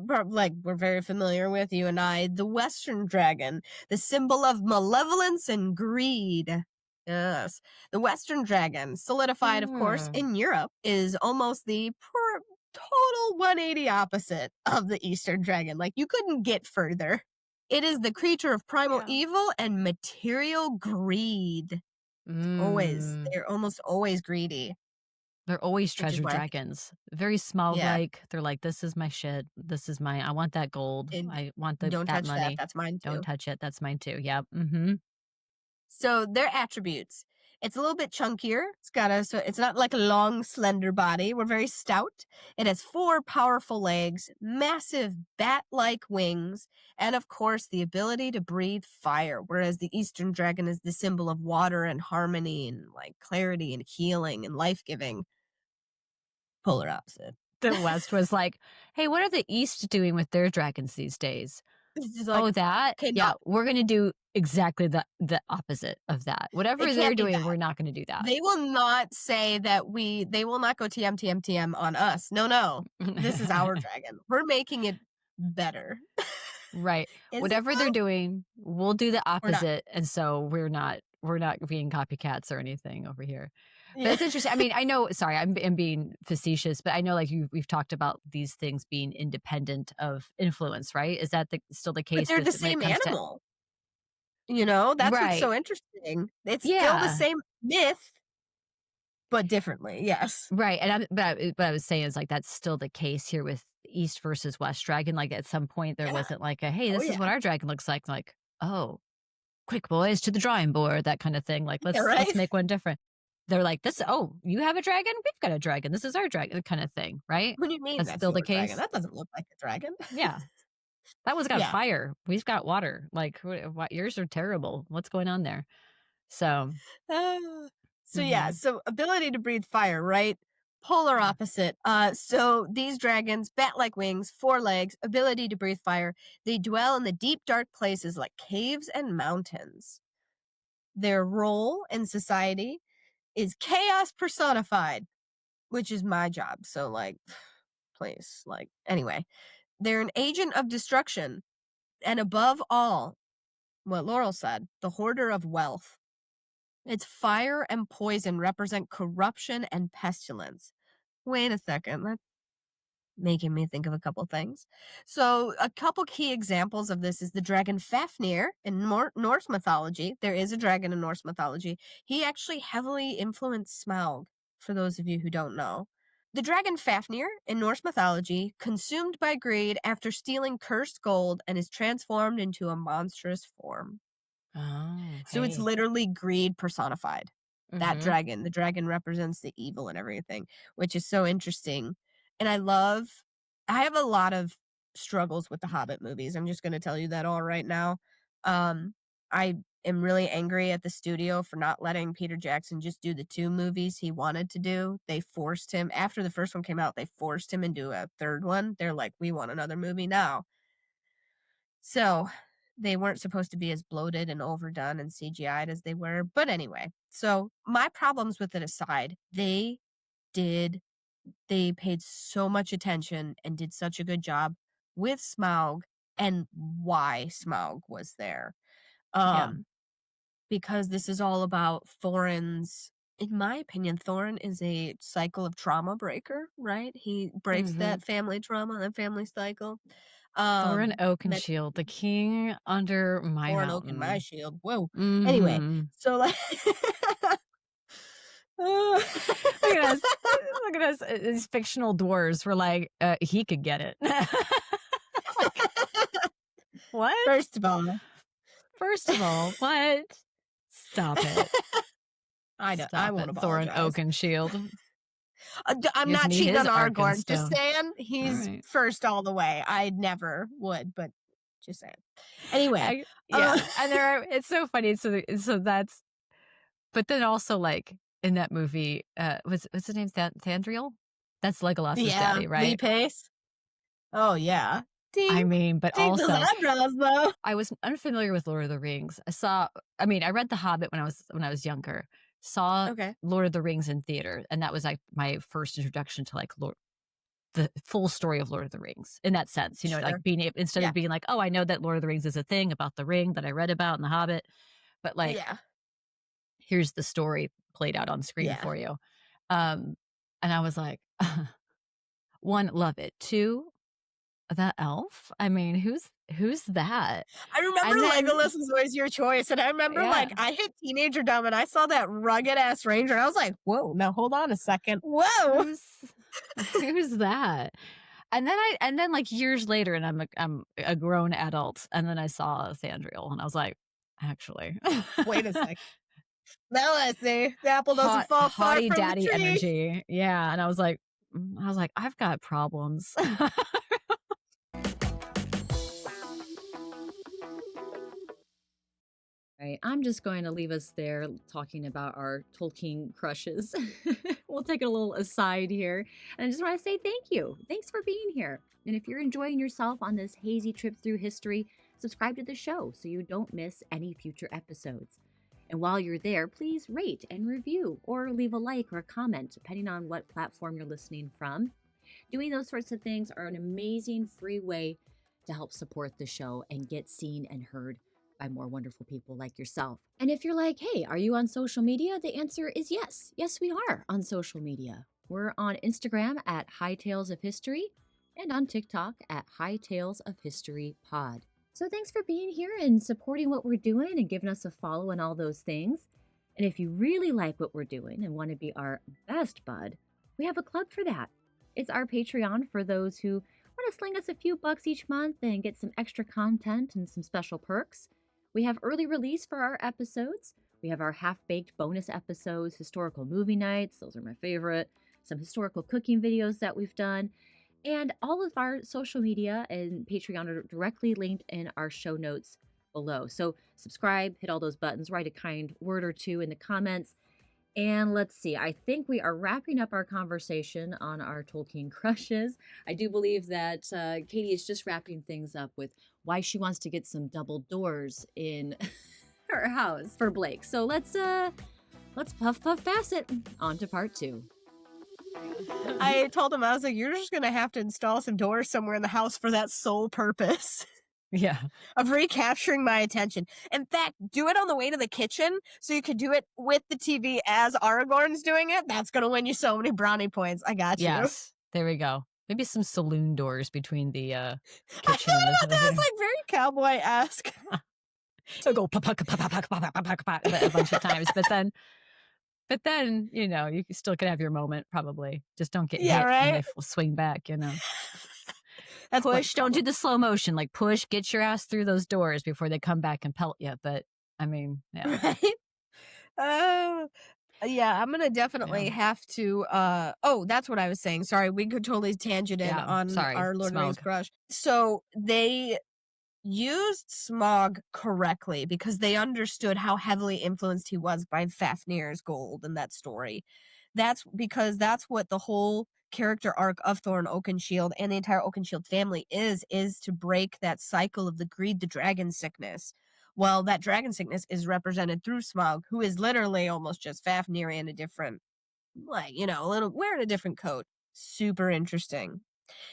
Speaker 2: very familiar with, you and I. The Western dragon, the symbol of malevolence and greed. Yes. The Western dragon, solidified, of course,
Speaker 1: Hmm.
Speaker 2: in Europe, is almost the total 180 opposite of the Eastern dragon. Like, you couldn't get further. It is the creature of primal
Speaker 1: Yeah.
Speaker 2: evil and material greed.
Speaker 1: Mm.
Speaker 2: They're almost always greedy,
Speaker 1: They're always
Speaker 2: which is
Speaker 1: treasure
Speaker 2: why I think,
Speaker 1: dragons. Very smog
Speaker 2: yeah.
Speaker 1: like. They're like, this is my shit. This is my I want that gold.
Speaker 2: And
Speaker 1: I want
Speaker 2: don't
Speaker 1: that
Speaker 2: touch that,
Speaker 1: money.
Speaker 2: that's mine
Speaker 1: Don't
Speaker 2: too.
Speaker 1: touch it. That's mine too. Yep. Mm-hmm.
Speaker 2: So their attributes. It's a little bit chunkier. So it's not like a long, slender body. We're very stout. It has 4 powerful legs, massive bat-like wings, and of course the ability to breathe fire. Whereas the Eastern dragon is the symbol of water and harmony and like clarity and healing and life-giving. Polar opposite.
Speaker 1: The West was like, hey, what are the East doing with their dragons these days?
Speaker 2: It's just
Speaker 1: Oh,
Speaker 2: like,
Speaker 1: that?
Speaker 2: okay,
Speaker 1: Yeah,
Speaker 2: not
Speaker 1: we're gonna do exactly the opposite of that.
Speaker 2: it
Speaker 1: Whatever they're
Speaker 2: can't be
Speaker 1: doing,
Speaker 2: that.
Speaker 1: we're not gonna do that.
Speaker 2: They will not say that they will not go TM, TM, TM on us. No, no. This is our dragon. We're making it better.
Speaker 1: Right.
Speaker 2: Is it
Speaker 1: Whatever they're
Speaker 2: though?
Speaker 1: doing, we'll do the
Speaker 2: We're not.
Speaker 1: opposite, and so we're not being copycats or anything over here. But
Speaker 2: Yeah.
Speaker 1: it's interesting. I mean, I know sorry, I'm being facetious, but I know, like, we've talked about these things being independent of influence, right? Is that still the
Speaker 2: But
Speaker 1: case
Speaker 2: they're the
Speaker 1: when it
Speaker 2: same
Speaker 1: comes to
Speaker 2: animal. You know, that's what's
Speaker 1: Right.
Speaker 2: so interesting. It's still the
Speaker 1: Yeah.
Speaker 2: same myth, but differently. Yes.
Speaker 1: Right, and what I was saying is, like, that's still the case here with East versus West dragon, like, at some point, there
Speaker 2: Yeah.
Speaker 1: wasn't like a, "Hey,
Speaker 2: Oh,
Speaker 1: this is what
Speaker 2: yeah.
Speaker 1: our dragon looks like." "Oh, quick boys to the drawing board," that kinda thing, like,
Speaker 2: Yeah,
Speaker 1: Let's
Speaker 2: right?
Speaker 1: make one different." They're like, "This oh, you have a dragon? We've got a dragon. This is our dragon," kinda thing, right?
Speaker 2: What do you mean
Speaker 1: That's
Speaker 2: that's
Speaker 1: still the
Speaker 2: your dragon?
Speaker 1: case?
Speaker 2: That doesn't look like a dragon.
Speaker 1: Yeah. That one's got
Speaker 2: Yeah.
Speaker 1: fire. We've got water. Like, what yours are terrible. What's going on there? So
Speaker 2: Ah. So yeah,
Speaker 1: mhm.
Speaker 2: so ability to breathe fire, right? Polar opposite. So these dragons, bat-like wings, 4 legs, ability to breathe fire. They dwell in the deep, dark places like caves and mountains. Their role in society is chaos personified, which is my job. So like, please, like, anyway, they're an agent of destruction, and above all, what Laurel said, the hoarder of wealth. Its fire and poison represent corruption and pestilence. Wait a second, that's making me think of a couple things. So, a couple key examples of this is the dragon Fafnir in Norse mythology. There is a dragon in Norse mythology. He actually heavily influenced Smaug, for those of you who don't know. The dragon Fafnir in Norse mythology, consumed by greed after stealing cursed gold and is transformed into a monstrous form.
Speaker 1: Oh,
Speaker 2: So it's
Speaker 1: hey.
Speaker 2: literally greed personified. That
Speaker 1: Mhm.
Speaker 2: dragon, the dragon represents the evil and everything, which is so interesting. And I have a lot of struggles with the Hobbit movies. I'm just going to tell you that all right now. I am really angry at the studio for not letting Peter Jackson just do the 2 movies he wanted to do. They forced him after the first one came out, they forced him into a third one. They're like, "We want another movie now." So, they weren't supposed to be as bloated and overdone and CGI'd as they were, but anyway. So, my problems with it aside, did they paid so much attention and did such a good job with Smaug and why Smaug was there.
Speaker 1: Yeah.
Speaker 2: Um, because this is all about Thorin's in my opinion, Thorin is a cycle of trauma breaker, right? He breaks
Speaker 1: Mhm.
Speaker 2: that family trauma, that family cycle.
Speaker 1: Thorin
Speaker 2: Met
Speaker 1: Oakenshield, the king under my
Speaker 2: Thorn Oak in my
Speaker 1: mountain.
Speaker 2: shield. Whoa. Anyway,
Speaker 1: Mm-hmm.
Speaker 2: so like
Speaker 1: Look at us. Look at us. These fictional dwarves were like, he could get it. Like, what?
Speaker 2: First of all,
Speaker 1: What? Stop it.
Speaker 2: I know, I
Speaker 1: Stop
Speaker 2: won't
Speaker 1: it, Thorin
Speaker 2: apologize.
Speaker 1: Oakenshield.
Speaker 2: I'm
Speaker 1: Gives
Speaker 2: not
Speaker 1: me
Speaker 2: cheating
Speaker 1: his
Speaker 2: on Aragorn. Just
Speaker 1: Arkenstone.
Speaker 2: saying,
Speaker 1: All
Speaker 2: he's
Speaker 1: right.
Speaker 2: first all the way. I never would, but just saying. Anyway,
Speaker 1: Yeah, and it's so funny. So that's, but then also like in that movie, what's his name? Thandriel? That's Legolas's
Speaker 2: yeah,
Speaker 1: daddy,
Speaker 2: Lee
Speaker 1: right?
Speaker 2: Pace. Oh yeah,
Speaker 1: I
Speaker 2: Dink,
Speaker 1: mean, but
Speaker 2: Dink those
Speaker 1: also
Speaker 2: eyebrows though.
Speaker 1: I was unfamiliar with Lord of the Rings. I mean, I read The Hobbit when I was younger. Saw
Speaker 2: Okay,
Speaker 1: Lord of the Rings in theater, and that was like my first introduction to like the full story of Lord of the Rings in that sense. You know, like
Speaker 2: sure.
Speaker 1: instead
Speaker 2: Yeah,
Speaker 1: of being like, oh, I know that Lord of the Rings is a thing about the ring that I read about in The Hobbit, but like,
Speaker 2: yeah,
Speaker 1: here's the story played out on screen
Speaker 2: yeah.
Speaker 1: for you. And I was like, one, love it. Two, the elf. I mean, who's that?
Speaker 2: I remember
Speaker 1: And then
Speaker 2: Legolas was always your choice, and I remember
Speaker 1: yeah.
Speaker 2: like I hit teenager dumb, and I saw that rugged ass ranger, and I was like, "Whoa, now hold on a second, whoa."
Speaker 1: Who's that? And then like years later, and I'm a grown adult, and then I saw Thandriel, and I was like, actually,
Speaker 2: Wait a sec. Now I see the apple doesn't fall far
Speaker 1: haughty
Speaker 2: from the
Speaker 1: daddy
Speaker 2: tree.
Speaker 1: energy, yeah. And I was like, I've got problems. Right. I'm just going to leave us there talking about our Tolkien crushes. We'll take a little aside here. And I just want to say thank you. Thanks for being here. And if you're enjoying yourself on this hazy trip through history, subscribe to the show so you don't miss any future episodes. And while you're there, please rate and review or leave a like or a comment, depending on what platform you're listening from. Doing those sorts of things are an amazing free way to help support the show and get seen and heard by more wonderful people like yourself. And if you're like, hey, are you on social media? The answer is yes. Yes, we are on social media. We're on Instagram at High Tales of History and on TikTok at High Tales of History Pod. So thanks for being here and supporting what we're doing and giving us a follow and all those things. And if you really like what we're doing and want to be our best bud, we have a club for that. It's our Patreon for those who want to sling us a few bucks each month and get some extra content and some special perks. We have early release for our episodes. We have our half-baked bonus episodes, historical movie nights, those are my favorite, some historical cooking videos that we've done, and all of our social media and Patreon are directly linked in our show notes below. So subscribe, hit all those buttons, write a kind word or two in the comments. And let's see, I think we are wrapping up our conversation on our Tolkien crushes. I do believe that Katie is just wrapping things up with why she wants to get some double doors in her house for Blake. So let's puff pass it on to part 2.
Speaker 2: I told him, I was like, you're just gonna have to install some doors somewhere in the house for that sole purpose.
Speaker 1: Yeah.
Speaker 2: Of recapturing my attention. In fact, do it on the way to the kitchen so you could do it with the TV as Aragorn's doing it. That's going to win you so many brownie points. I got you.
Speaker 1: Yes. There we go. Maybe some saloon doors between the kitchen
Speaker 2: I
Speaker 1: and
Speaker 2: know, that was like very cowboy-esque.
Speaker 1: So go a bunch of times, but then, you know, you still could have your moment probably. Just don't get hit
Speaker 2: right?
Speaker 1: and they swing back, you know.
Speaker 2: That's
Speaker 1: push, don't do the slow motion, like push, get your ass through those doors before they come back and pelt you. But I mean, yeah.
Speaker 2: Right? Yeah, I'm gonna definitely have to that's what I was saying. Sorry, we could totally tangent in on our Lord of the Rings crush. So they used Smaug correctly because they understood how heavily influenced he was by Fafnir's gold in that story. That's because that's what the whole character arc of Thorin Oakenshield and the entire Oakenshield family is to break that cycle of the greed, the dragon sickness. Well, that dragon sickness is represented through Smaug, who is literally almost just Fafnir in a different, like, you know, wearing a different coat. Super interesting.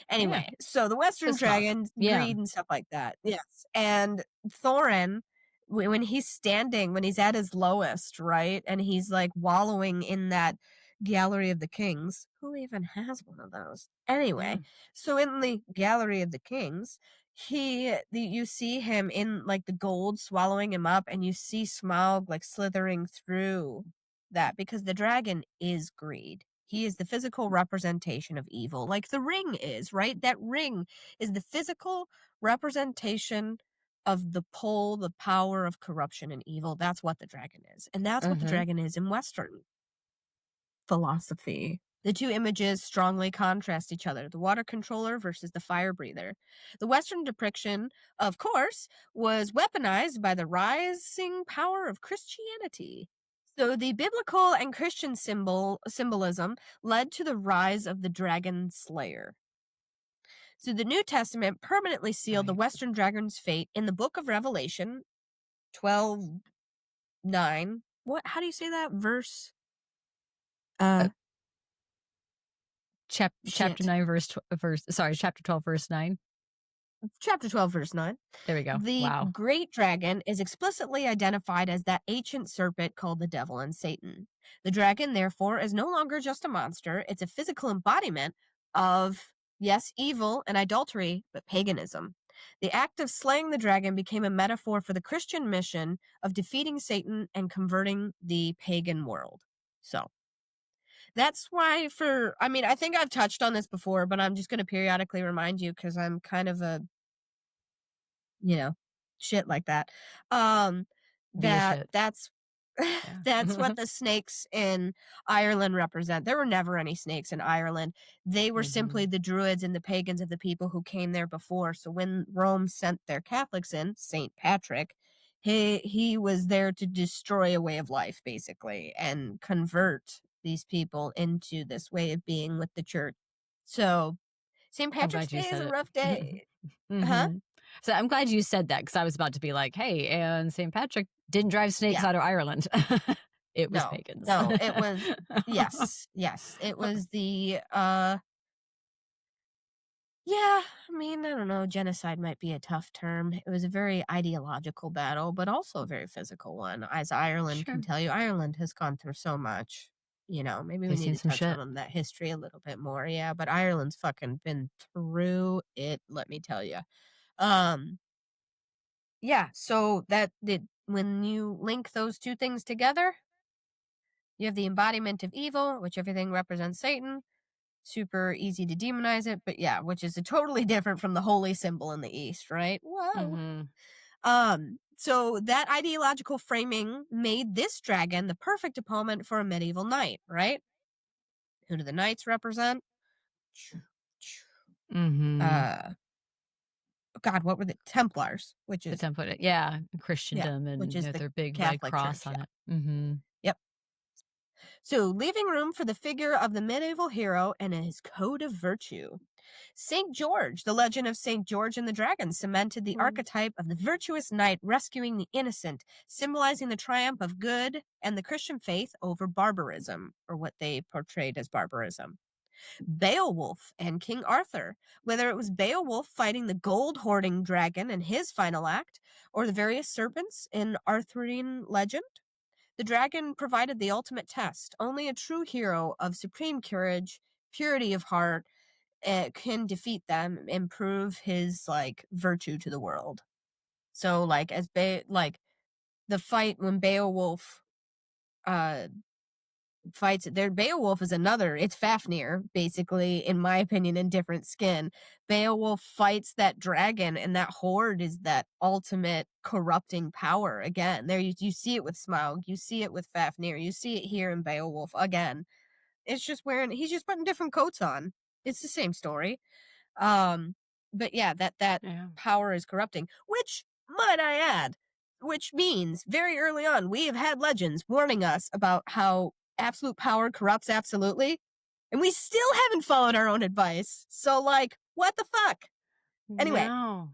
Speaker 2: Anyway, so the Western dragon, greed and stuff like that. Yes. And Thorin, when he's standing, when he's at his lowest, right? And he's like wallowing in that Gallery of the Kings. Who even has one of those? Anyway, so in the Gallery of the Kings, you see him in like the gold swallowing him up, and you see Smaug like slithering through that because the dragon is greed. He is the physical representation of evil, like the ring is, right? That ring is the physical representation of the pull, the power of corruption and evil. That's what the dragon is. And that's what the
Speaker 1: Mm-hmm.
Speaker 2: dragon is in Western philosophy. The two images strongly contrast each other, the water controller versus the fire breather. The Western depiction, of course, was weaponized by the rising power of Christianity. So the biblical and Christian symbolism led to the rise of the dragon slayer. So the New Testament permanently sealed the
Speaker 1: Right.
Speaker 2: Western dragon's fate in the book of Revelation 12:9. What, how do you say that? Verse
Speaker 1: Uh,
Speaker 2: uh
Speaker 1: chapter
Speaker 2: shit.
Speaker 1: 9, chapter 12, verse 9.
Speaker 2: Chapter 12, verse 9.
Speaker 1: There we go.
Speaker 2: The
Speaker 1: Wow.
Speaker 2: great dragon is explicitly identified as that ancient serpent called the devil and Satan. The dragon, therefore, is no longer just a monster, it's a physical embodiment of, yes, evil and idolatry, but paganism. The act of slaying the dragon became a metaphor for the Christian mission of defeating Satan and converting the pagan world. So, that's why I mean, I think I've touched on this before, but I'm just going to periodically remind you because I'm kind of a, you know, shit like that. Um,
Speaker 1: Be a shit.
Speaker 2: that's that's
Speaker 1: Yeah.
Speaker 2: what the snakes in Ireland represent. There were never any snakes in Ireland. They were
Speaker 1: Mm-hmm.
Speaker 2: simply the druids and the pagans of the people who came there before. So when Rome sent their Catholics in, Saint Patrick, he was there to destroy a way of life, basically, and convert these people into this way of being with the church. So St.
Speaker 1: I'm
Speaker 2: Patrick's
Speaker 1: glad you
Speaker 2: Day is a
Speaker 1: said
Speaker 2: rough
Speaker 1: it.
Speaker 2: day. Huh?
Speaker 1: Mm-hmm. So I'm glad you said that because I was about to be like, hey, and St. Patrick didn't drive snakes
Speaker 2: Yeah.
Speaker 1: out of Ireland. It was
Speaker 2: No,
Speaker 1: pagans.
Speaker 2: no, it was, yes, yes. It was the yeah, I mean, I don't know, genocide might be a tough term. It was a very ideological battle, but also a very physical one. As Ireland can
Speaker 1: Sure.
Speaker 2: tell you, Ireland has gone through so much. Maybe we
Speaker 1: They've
Speaker 2: need
Speaker 1: seen
Speaker 2: to
Speaker 1: some
Speaker 2: touch
Speaker 1: shit.
Speaker 2: on that history a little bit more. Yeah, but Ireland's fucking been through it, let me tell you. Um, yeah, so when you link those two things together, you have the embodiment of evil, which everything represents Satan. Super easy to demonize it, but yeah, which is a totally different from the holy symbol in the East, right? Whoa.
Speaker 1: Mm-hmm.
Speaker 2: So that ideological framing made this dragon the perfect opponent for a medieval knight, right? Who do the knights represent?
Speaker 1: Mm-hmm.
Speaker 2: Uh, God, what were the Templars? Which
Speaker 1: The
Speaker 2: is,
Speaker 1: template. Yeah.
Speaker 2: yeah,
Speaker 1: Christendom
Speaker 2: which
Speaker 1: and
Speaker 2: is the
Speaker 1: their big red
Speaker 2: Catholic
Speaker 1: cross
Speaker 2: Church,
Speaker 1: on
Speaker 2: yeah.
Speaker 1: it. Mm-hmm.
Speaker 2: Yep. So, leaving room for the figure of the medieval hero and his code of virtue. St. George, the legend of St. George and the Dragon, cemented the archetype of the virtuous knight rescuing the innocent, symbolizing the triumph of good and the Christian faith over barbarism, or what they portrayed as barbarism. Beowulf and King Arthur, whether it was Beowulf fighting the gold hoarding dragon in his final act, or the various serpents in Arthurian legend, the dragon provided the ultimate test. Only a true hero of supreme courage, purity of heart, can defeat them and prove his like virtue to the world. So like like the fight when Beowulf uh fights there, Beowulf is another, it's Fafnir basically, in my opinion, in different skin. Beowulf fights that dragon, and that horde is that ultimate corrupting power again. There you see it with Smaug, you see it with Fafnir, you see it here in Beowulf again. He's just putting different coats on. It's the same story. Um, but yeah, that
Speaker 1: Yeah.
Speaker 2: power is corrupting, which, might I add, which means very early on we have had legends warning us about how absolute power corrupts absolutely, and we still haven't followed our own advice. So like, what the fuck? Anyway,
Speaker 1: No,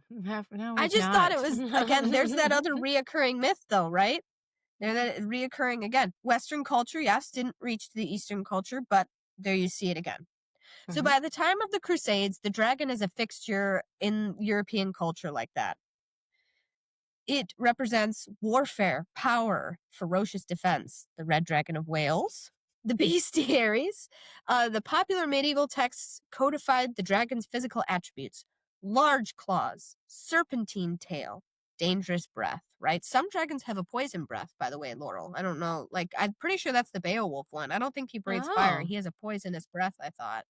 Speaker 2: I
Speaker 1: we've
Speaker 2: just thought it
Speaker 1: not.
Speaker 2: was, again, there's that other reoccurring myth though, right? There that reoccurring again. Western culture, yes, didn't reach to the Eastern culture, but there you see it again. So
Speaker 1: Mhm.
Speaker 2: by the time of the Crusades, the dragon is a fixture in European culture like that. It represents warfare, power, ferocious defense. The red dragon of Wales, the bestiaries. The popular medieval texts codified the dragon's physical attributes: large claws, serpentine tail, dangerous breath, right? Some dragons have a poison breath, by the way, Laurel. I don't know. Like, I'm pretty sure that's the Beowulf one. I don't think he breathes fire.
Speaker 1: Oh,
Speaker 2: He has a poisonous breath, I thought.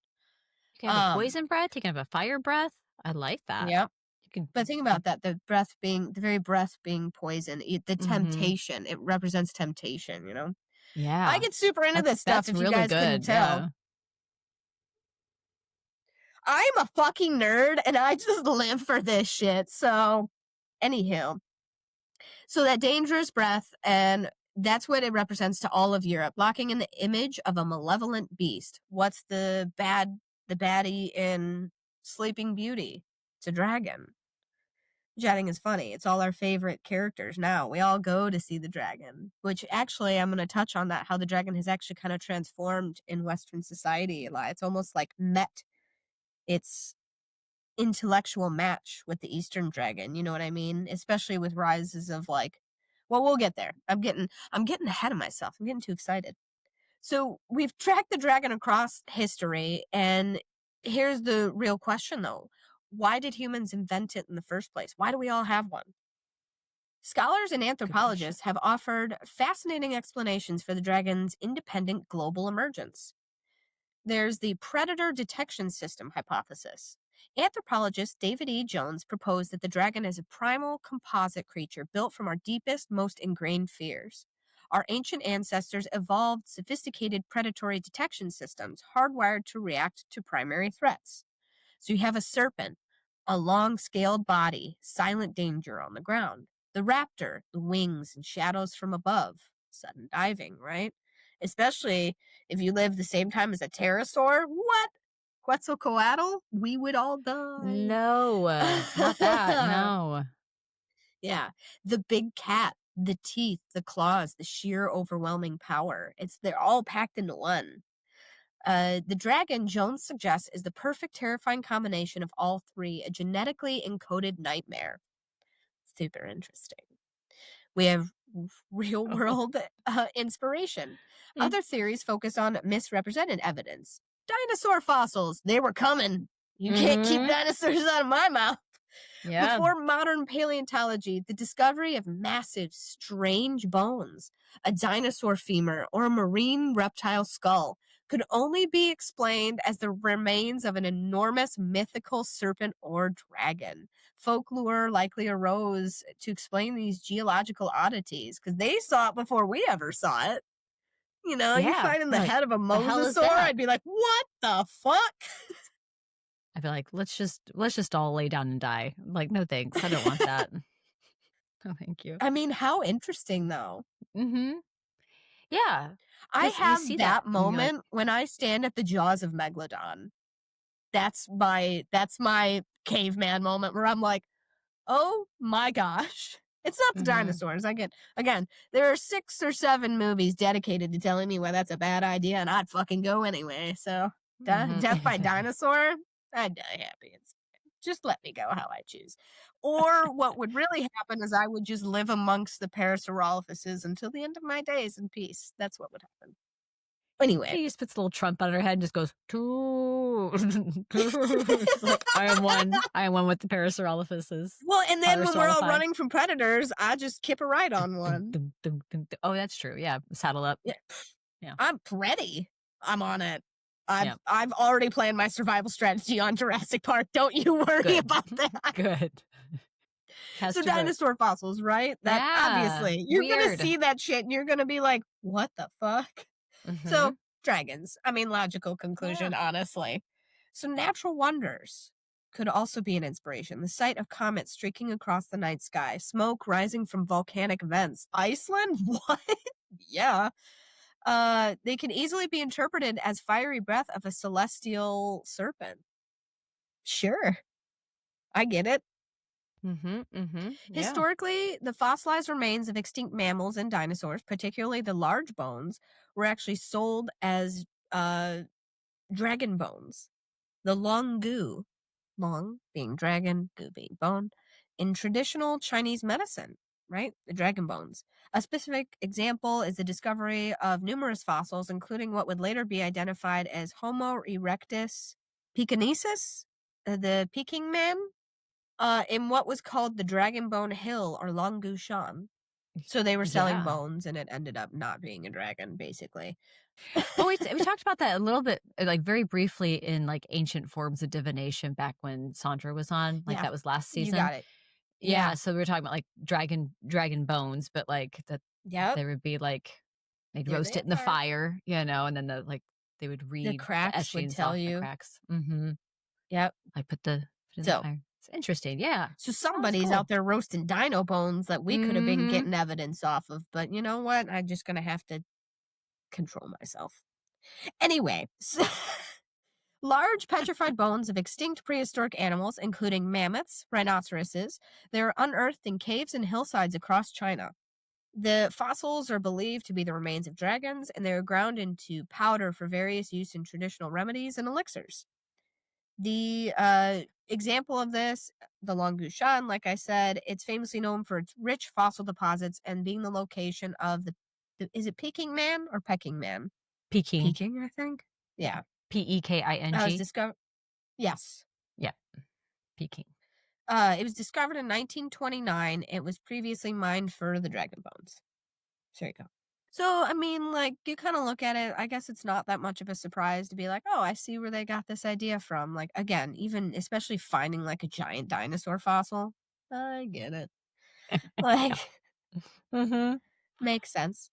Speaker 1: you can have a poison breath. You can have a fire breath. I like that.
Speaker 2: Yep.
Speaker 1: You can.
Speaker 2: But think about that, the very breath being poison, the
Speaker 1: Mm-hmm.
Speaker 2: temptation, it represents temptation, you know? I
Speaker 1: Yeah,
Speaker 2: get super into this stuff,
Speaker 1: that's
Speaker 2: if you
Speaker 1: really
Speaker 2: guys couldn't
Speaker 1: good.
Speaker 2: tell.
Speaker 1: Yeah.
Speaker 2: I'm a fucking nerd, and I just live for this shit, so anywho. So that dangerous breath, and that's what it represents to all of Europe, locking in the image of a malevolent beast. What's the baddie in Sleeping Beauty? It's a dragon. Chatting is funny. It's all our favorite characters now. We all go to see the dragon, which actually I'm going to touch on that, how the dragon has actually kind of transformed in Western society a lot. It's almost like met its intellectual match with the Eastern dragon. You know what I mean? Especially with rises of like, well, we'll get there. I'm getting ahead of myself. I'm getting too excited. So we've tracked the dragon across history, and here's the real question though. Why did humans invent it in the first place? Why do we all have one? Scholars and
Speaker 1: Good question.
Speaker 2: anthropologists have offered fascinating explanations for the dragon's independent global emergence. There's the predator detection system hypothesis. Anthropologist David E. Jones proposed that the dragon is a primal composite creature built from our deepest, most ingrained fears. Our ancient ancestors evolved sophisticated predatory detection systems hardwired to react to primary threats. So you have a serpent, a long scaled body, silent danger on the ground. The raptor, the wings and shadows from above, sudden diving, right? Especially if you live the same time as a pterosaur. What? Quetzalcoatl? We would all die.
Speaker 1: No, not that. No.
Speaker 2: Yeah. The big cat, the teeth, the claws, the sheer overwhelming power. They're all packed into one. The dragon, Jones suggests, is the perfect terrifying combination of all three, a genetically encoded nightmare. Super interesting. We have real world inspiration.
Speaker 1: Mm.
Speaker 2: Other theories focus on misrepresented evidence. Dinosaur fossils, they were coming. You can't keep
Speaker 1: Mm-hmm.
Speaker 2: dinosaurs out of my mouth.
Speaker 1: Yeah.
Speaker 2: Before modern paleontology, the discovery of massive, strange bones, a dinosaur femur, or a marine reptile skull could only be explained as the remains of an enormous mythical serpent or dragon. Folklore likely arose to explain these geological oddities because they saw it before we ever saw it. You know, you
Speaker 1: Yeah.
Speaker 2: finding the
Speaker 1: Like,
Speaker 2: head of a
Speaker 1: the hell is
Speaker 2: mosasaur,
Speaker 1: that?
Speaker 2: I'd be like, what the fuck?
Speaker 1: I'd be like, let's just all lay down and die. Like, no thanks. I don't want that. No, thank you.
Speaker 2: I mean, how interesting though.
Speaker 1: Mm-hmm. Yeah.
Speaker 2: I
Speaker 1: Because you
Speaker 2: have
Speaker 1: see that
Speaker 2: that
Speaker 1: and you're like,
Speaker 2: moment when I stand at the jaws of Megalodon. That's my caveman moment where I'm like, "Oh my gosh." It's not the
Speaker 1: mm-hmm.
Speaker 2: dinosaurs. Again, there are 6 or 7 movies dedicated to telling me why that's a bad idea, and I'd fucking go anyway. So, death by
Speaker 1: Mm-hmm.
Speaker 2: dinosaur, I'd die happy. Just let me go how I choose. Or what would really happen is I would just live amongst the Parasaurolophuses until the end of my days in peace. That's what would happen. Anyway.
Speaker 1: He just puts a little trumpet on her head and just goes, "Too." She's like, I am one. I am one with the Parasaurolophuses.
Speaker 2: Well, and then when we're all
Speaker 1: Parasaurolopi.
Speaker 2: running from predators, I just kip a ride
Speaker 1: Dun,
Speaker 2: on
Speaker 1: dun,
Speaker 2: one.
Speaker 1: dun, dun, dun, dun. Oh, that's true. Yeah. Saddle up.
Speaker 2: Yeah,
Speaker 1: Yeah.
Speaker 2: I'm ready. I'm on it. I've
Speaker 1: Yeah.
Speaker 2: I've already planned my survival strategy on Jurassic Park. Don't you worry
Speaker 1: Good.
Speaker 2: about that.
Speaker 1: Good.
Speaker 2: So
Speaker 1: Cast your vote.
Speaker 2: dinosaur fossils, right? That
Speaker 1: Yeah.
Speaker 2: obviously you're gonna
Speaker 1: Weird.
Speaker 2: see that shit and you're gonna be like, what the fuck?
Speaker 1: Mm-hmm.
Speaker 2: So dragons. I mean, logical
Speaker 1: Yeah.
Speaker 2: conclusion, honestly. So natural wonders could also be an inspiration. The sight of comets streaking across the night sky, smoke rising from volcanic vents. Iceland? What? Yeah. They can easily be interpreted as fiery breath of a celestial serpent. Sure. I get it.
Speaker 1: Mm-hmm. Mm-hmm. Yeah.
Speaker 2: Historically, the fossilized remains of extinct mammals and dinosaurs, particularly the large bones, were actually sold as dragon bones. The long gu, long being dragon, gu being bone, in traditional Chinese medicine, right? The dragon bones. A specific example is the discovery of numerous fossils, including what would later be identified as Homo erectus pekinensis, the Peking man. In what was called the Dragon Bone Hill or Longushan. So they were selling
Speaker 1: Yeah.
Speaker 2: bones, and it ended up not being a dragon, basically.
Speaker 1: Well, we talked about that a little bit, like, very briefly in, like, ancient forms of divination back when Sandra was on, like,
Speaker 2: Yeah,
Speaker 1: that was last
Speaker 2: you
Speaker 1: season.
Speaker 2: got it.
Speaker 1: Yeah,
Speaker 2: Yeah.
Speaker 1: so we were talking about, like, dragon bones, but, like, that
Speaker 2: Yep.
Speaker 1: there would be, like they'd
Speaker 2: Here
Speaker 1: roast
Speaker 2: they
Speaker 1: it in the
Speaker 2: are.
Speaker 1: fire, and then they would
Speaker 2: The
Speaker 1: read the
Speaker 2: cracks would
Speaker 1: etchings
Speaker 2: tell
Speaker 1: off the
Speaker 2: you.
Speaker 1: cracks. Mhm.
Speaker 2: Yep.
Speaker 1: Like, put it in the
Speaker 2: So
Speaker 1: fire. It's interesting, yeah.
Speaker 2: so
Speaker 1: That was
Speaker 2: somebody's
Speaker 1: cool.
Speaker 2: out there roasting dino bones that we could have been
Speaker 1: Mhm.
Speaker 2: getting evidence off of, but you know what? I'm just gonna have to control myself. Anyway, so large petrified bones of extinct prehistoric animals, including mammoths, rhinoceroses, they're unearthed in caves and hillsides across China. The fossils are believed to be the remains of dragons, and they are ground into powder for various use in traditional remedies and elixirs. The example of this, the Longushan, like I said, it's famously known for its rich fossil deposits and being the location of is it Peking Man or Peking Man?
Speaker 1: Peking.
Speaker 2: Peking, I think. Yeah, I was
Speaker 1: Peking.
Speaker 2: discovered. Yes,
Speaker 1: Yeah, Peking.
Speaker 2: it was discovered in 1929. It was previously mined for the dragon bones. So there you go. So, I mean, like, you kind of look at it, I guess it's not that much of a surprise to be like, oh, I see where they got this idea from. Like, again, even especially finding like a giant dinosaur fossil. I get it.
Speaker 1: Yeah.
Speaker 2: Like,
Speaker 1: Mhm.
Speaker 2: makes sense.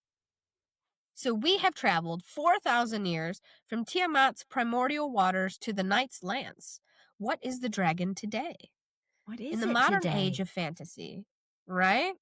Speaker 2: So, we have traveled 4,000 years from Tiamat's primordial waters to the night's lance. What is the dragon today?
Speaker 1: What
Speaker 2: In
Speaker 1: is
Speaker 2: the
Speaker 1: it
Speaker 2: modern age
Speaker 1: today?
Speaker 2: of fantasy, right?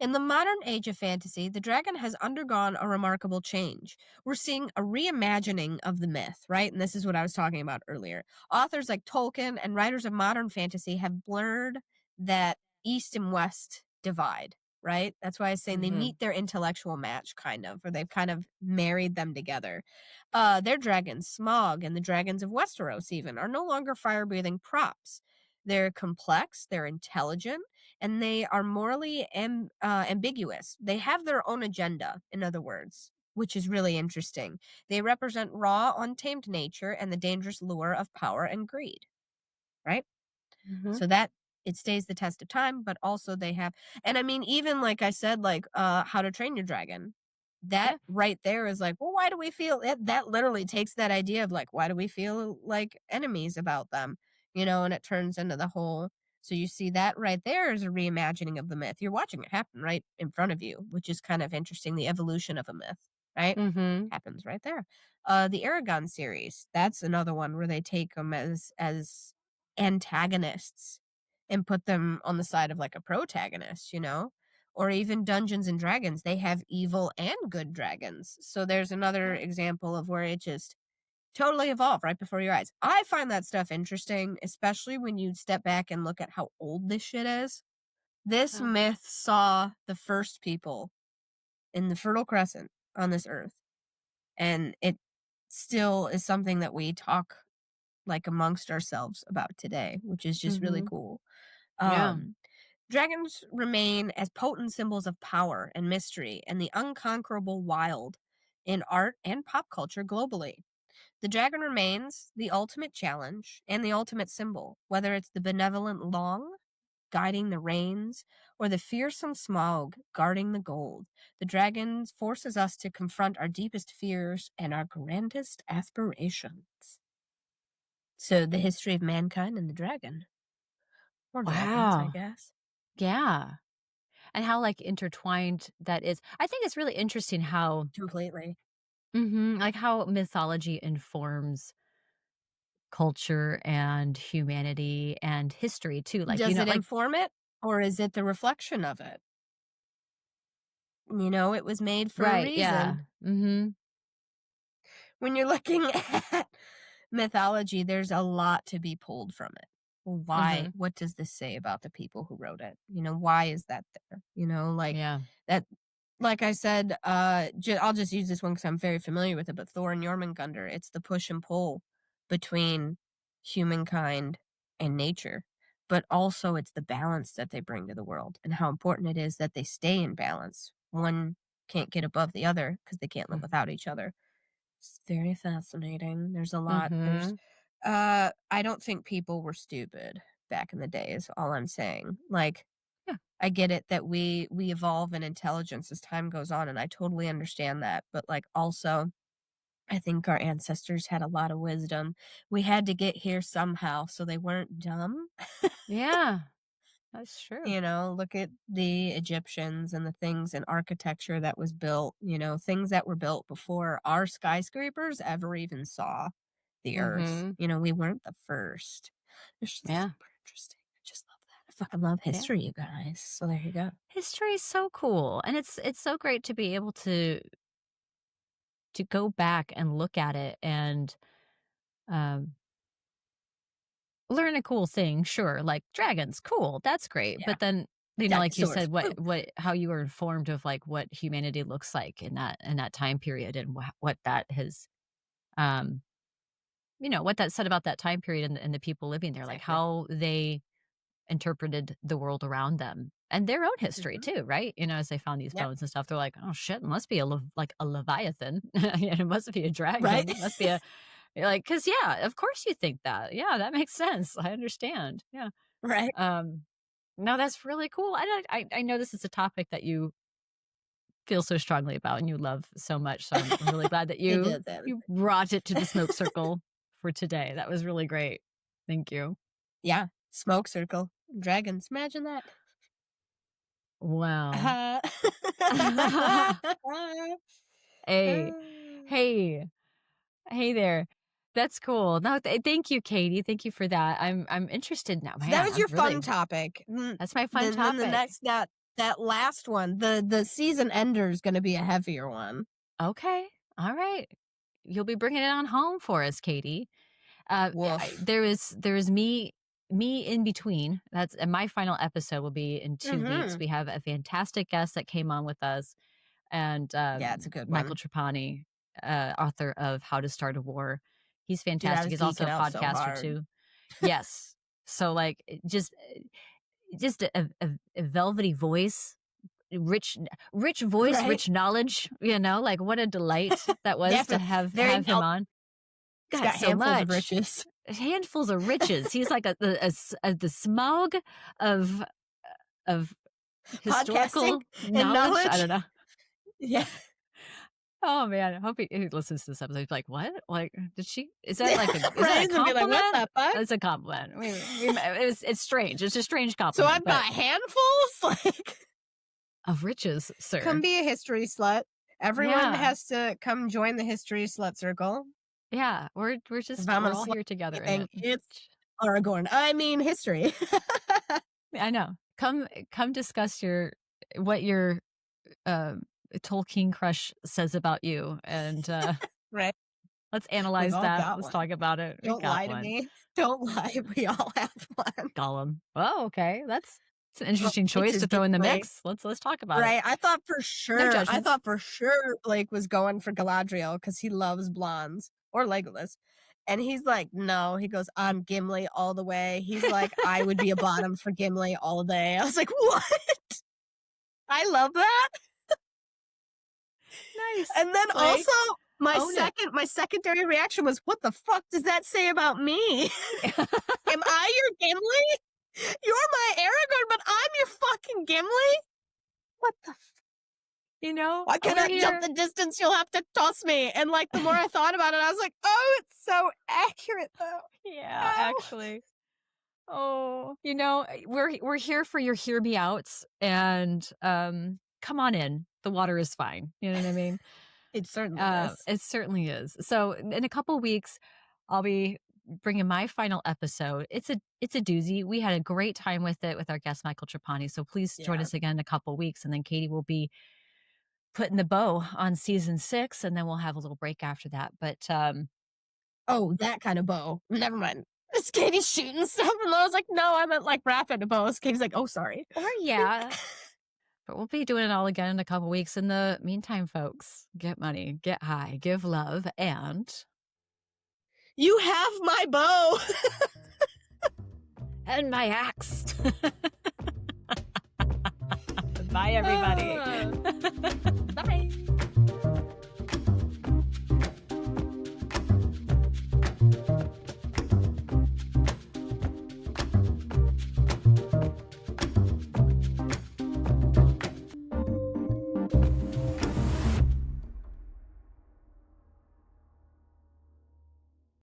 Speaker 2: In the modern age of fantasy, the dragon has undergone a remarkable change. We're seeing a reimagining of the myth, right? And this is what I was talking about earlier. Authors like Tolkien and writers of modern fantasy have blurred that east and west divide, right? That's why I was saying they
Speaker 1: Mhm.
Speaker 2: meet their intellectual match, kind of, or they've kind of married them together. Their dragons, Smog and the dragons of Westeros, even, are no longer fire breathing props. They're complex, they're intelligent, and they are morally ambiguous. They have their own agenda, in other words, which is really interesting. They represent raw, untamed nature and the dangerous lure of power and greed, right?
Speaker 1: Mhm.
Speaker 2: So that it stays the test of time, but also they have, and I mean, even like I said, like How to Train Your Dragon, that
Speaker 1: Yeah.
Speaker 2: right there is like, well, why do we feel it? That literally takes that idea of like, why do we feel like enemies about them? And it turns into the whole. So you see that right there is a reimagining of the myth. You're watching it happen right in front of you, which is kind of interesting. The evolution of a myth, right?
Speaker 1: Mhm.
Speaker 2: Happens right there. The Aragon series, that's another one where they take them as antagonists and put them on the side of like a protagonist. Or even Dungeons and Dragons, they have evil and good dragons. So there's another
Speaker 1: Yeah.
Speaker 2: example of where it just totally evolved right before your eyes. I find that stuff interesting, especially when you step back and look at how old this shit is. This
Speaker 1: Yeah.
Speaker 2: myth saw the first people in the Fertile Crescent on this earth, and it still is something that we talk like amongst ourselves about today, which is just really
Speaker 1: Mhm.
Speaker 2: cool.
Speaker 1: Yeah.
Speaker 2: Um, Dragons remain as potent symbols of power and mystery and the unconquerable wild in art and pop culture globally. The dragon remains the ultimate challenge and the ultimate symbol, whether it's the benevolent long guiding the reins or the fearsome smog guarding the gold. The dragon forces us to confront our deepest fears and our grandest aspirations. So, the history of mankind and the dragon. Or dragons, I
Speaker 1: Wow.
Speaker 2: guess.
Speaker 1: Yeah. And how, like, intertwined that is. I think it's really interesting how
Speaker 2: Completely.
Speaker 1: like, how mythology informs culture and humanity and history too, like,
Speaker 2: Does it
Speaker 1: like
Speaker 2: inform it, or is it the reflection of it? It was made for a
Speaker 1: right,
Speaker 2: reason.
Speaker 1: yeah. Mhm.
Speaker 2: When you're looking at mythology, there's a lot to be pulled from it. Why?
Speaker 1: Mhm.
Speaker 2: What does this say about the people who wrote it? Why is that there? Like
Speaker 1: Yeah.
Speaker 2: that. Like I said, I'll just use this one because I'm very familiar with it. But Thor and Jormungandr, it's the push and pull between humankind and nature, but also it's the balance that they bring to the world and how important it is that they stay in balance. One can't get above the other because they can't live
Speaker 1: Mm.
Speaker 2: without each other. It's very fascinating. There's a lot.
Speaker 1: Mhm.
Speaker 2: I don't think people were stupid back in the day is all I'm saying. Like,
Speaker 1: Yeah.
Speaker 2: I get it that we evolve in intelligence as time goes on, and I totally understand that. But like also, I think our ancestors had a lot of wisdom. We had to get here somehow, so they weren't dumb.
Speaker 1: Yeah. That's true.
Speaker 2: You know, look at the Egyptians and the things in architecture that was built, you know, things that were built before our skyscrapers ever even saw the earth.
Speaker 1: Mm-hmm.
Speaker 2: You know, we weren't the first. It's just
Speaker 1: Yeah.
Speaker 2: super interesting. I just love that. I fucking love
Speaker 1: Yeah.
Speaker 2: history, you guys. So there you go.
Speaker 1: History is so cool. And it's so great to be able to go back and look at it and um learn a cool thing, sure, like dragons, cool, that's great.
Speaker 2: Yeah.
Speaker 1: But then, like you
Speaker 2: Dinosaurs.
Speaker 1: said,
Speaker 2: Woo.
Speaker 1: how you were informed of like what humanity looks like in that time period and what that has, um, what that said about that time period and the people living there, like
Speaker 2: Exactly.
Speaker 1: how they interpreted the world around them and their own history
Speaker 2: Mhm.
Speaker 1: too, right? As they found these
Speaker 2: Yep.
Speaker 1: bones and stuff, they're like, oh shit, it must be like a leviathan, it must be a dragon,
Speaker 2: Right?
Speaker 1: it must be a like, because yeah, of course you think that, yeah, that makes sense, I understand, yeah.
Speaker 2: Right.
Speaker 1: Um, no, that's really cool. I know this is a topic that you feel so strongly about and you love so much. So I'm really glad that
Speaker 2: It is.
Speaker 1: you brought it to the smoke circle for today. That was really great. Thank you.
Speaker 2: Yeah. Smoke circle. Dragons. Imagine that.
Speaker 1: Wow.
Speaker 2: Uh,
Speaker 1: Hey, hey, hey there. That's cool. No, thank you, Katie. Thank you for that. I'm interested now.
Speaker 2: So that
Speaker 1: Man,
Speaker 2: was your fun topic.
Speaker 1: that's my fun
Speaker 2: Then the
Speaker 1: topic.
Speaker 2: next that last one, the season ender is going to be a heavier one.
Speaker 1: Okay. All right. You'll be bringing it on home for us, Katie.
Speaker 2: Woof.
Speaker 1: There is me in between. That's and my final episode will be in 2 weeks. We have a fantastic guest that came on with us, and
Speaker 2: Yeah, it's a good
Speaker 1: Michael
Speaker 2: one.
Speaker 1: Trapani, author of How to Start a War. He's
Speaker 2: Dude, I
Speaker 1: fantastic.
Speaker 2: was
Speaker 1: He's also a
Speaker 2: geeking out so
Speaker 1: podcaster
Speaker 2: hard.
Speaker 1: too. Yes. So like just a velvety voice, rich voice,
Speaker 2: Right?
Speaker 1: rich knowledge. Like what a delight that was to
Speaker 2: Definitely.
Speaker 1: have
Speaker 2: Very
Speaker 1: him on.
Speaker 2: He's
Speaker 1: God,
Speaker 2: got
Speaker 1: so
Speaker 2: handfuls
Speaker 1: much.
Speaker 2: of riches.
Speaker 1: Handfuls of riches. He's like the smog of historical
Speaker 2: Podcasting and
Speaker 1: knowledge. I
Speaker 2: knowledge.
Speaker 1: don't know.
Speaker 2: Yeah.
Speaker 1: Oh man, I hope he listens to this episode. He's like, "What? Like, did she? Is that like is
Speaker 2: Right?
Speaker 1: that a
Speaker 2: He's gonna be like,
Speaker 1: compliment?
Speaker 2: what the fuck?
Speaker 1: It's a compliment. It's strange. It's a strange
Speaker 2: So
Speaker 1: compliment.
Speaker 2: I've got handfuls? Like,
Speaker 1: of riches, sir.
Speaker 2: come be a history slut. Everyone
Speaker 1: Yeah.
Speaker 2: has to come join the history slut circle.
Speaker 1: Yeah, we're just
Speaker 2: If I'm
Speaker 1: we're
Speaker 2: a
Speaker 1: all
Speaker 2: slut,
Speaker 1: here together in
Speaker 2: anything,
Speaker 1: it.
Speaker 2: it's Aragorn. I mean history.
Speaker 1: I know. Come discuss what your Tolkien crush says about you, and
Speaker 2: Right.
Speaker 1: let's analyze
Speaker 2: all
Speaker 1: that.
Speaker 2: got
Speaker 1: Let's
Speaker 2: one.
Speaker 1: talk about it. We
Speaker 2: Don't
Speaker 1: got
Speaker 2: lie to
Speaker 1: one.
Speaker 2: me. Don't lie. We all have one.
Speaker 1: Gollum. Oh, okay. It's an interesting choice
Speaker 2: Riches
Speaker 1: to throw in the
Speaker 2: giveaway.
Speaker 1: mix. Let's talk about it.
Speaker 2: Right. I thought for
Speaker 1: judgments.
Speaker 2: sure Blake was going for Galadriel because he loves blondes or Legolas. And he's like, no. He goes, I'm Gimli all the way. He's like, I would be a bottom for Gimli all day. I was like, what? I love that.
Speaker 1: Nice.
Speaker 2: And then
Speaker 1: Blake,
Speaker 2: also
Speaker 1: own it.
Speaker 2: my secondary reaction was, what the fuck does that say about me? Am I your Gimli? You're my Aragorn, but I'm your fucking Gimli? What the I cannot jump the distance, you'll have to toss me. And like the more I thought about it, I was like, oh, it's so accurate though.
Speaker 1: Yeah, actually. Oh, we're here for your hear me outs, and come on in. The water is fine. You know what I mean?
Speaker 2: It certainly is.
Speaker 1: It certainly is. So in a couple weeks, I'll be bringing my final episode. It's a doozy. We had a great time with it with our guest Michael Trapani. So please join us again in a couple weeks, and then Katie will be putting the bow on season 6, and then we'll have a little break after that. But
Speaker 2: oh, that kind of bow. Never mind. Is Katie shooting stuff? And I was like, no, I meant like wrapping a bow. Katie's like, oh, sorry.
Speaker 1: Or yeah. But we'll be doing it all again in a couple weeks. In the meantime, folks, get money, get high, give love, and
Speaker 2: you have my bow.
Speaker 1: and my axe. Bye, everybody.
Speaker 2: Bye.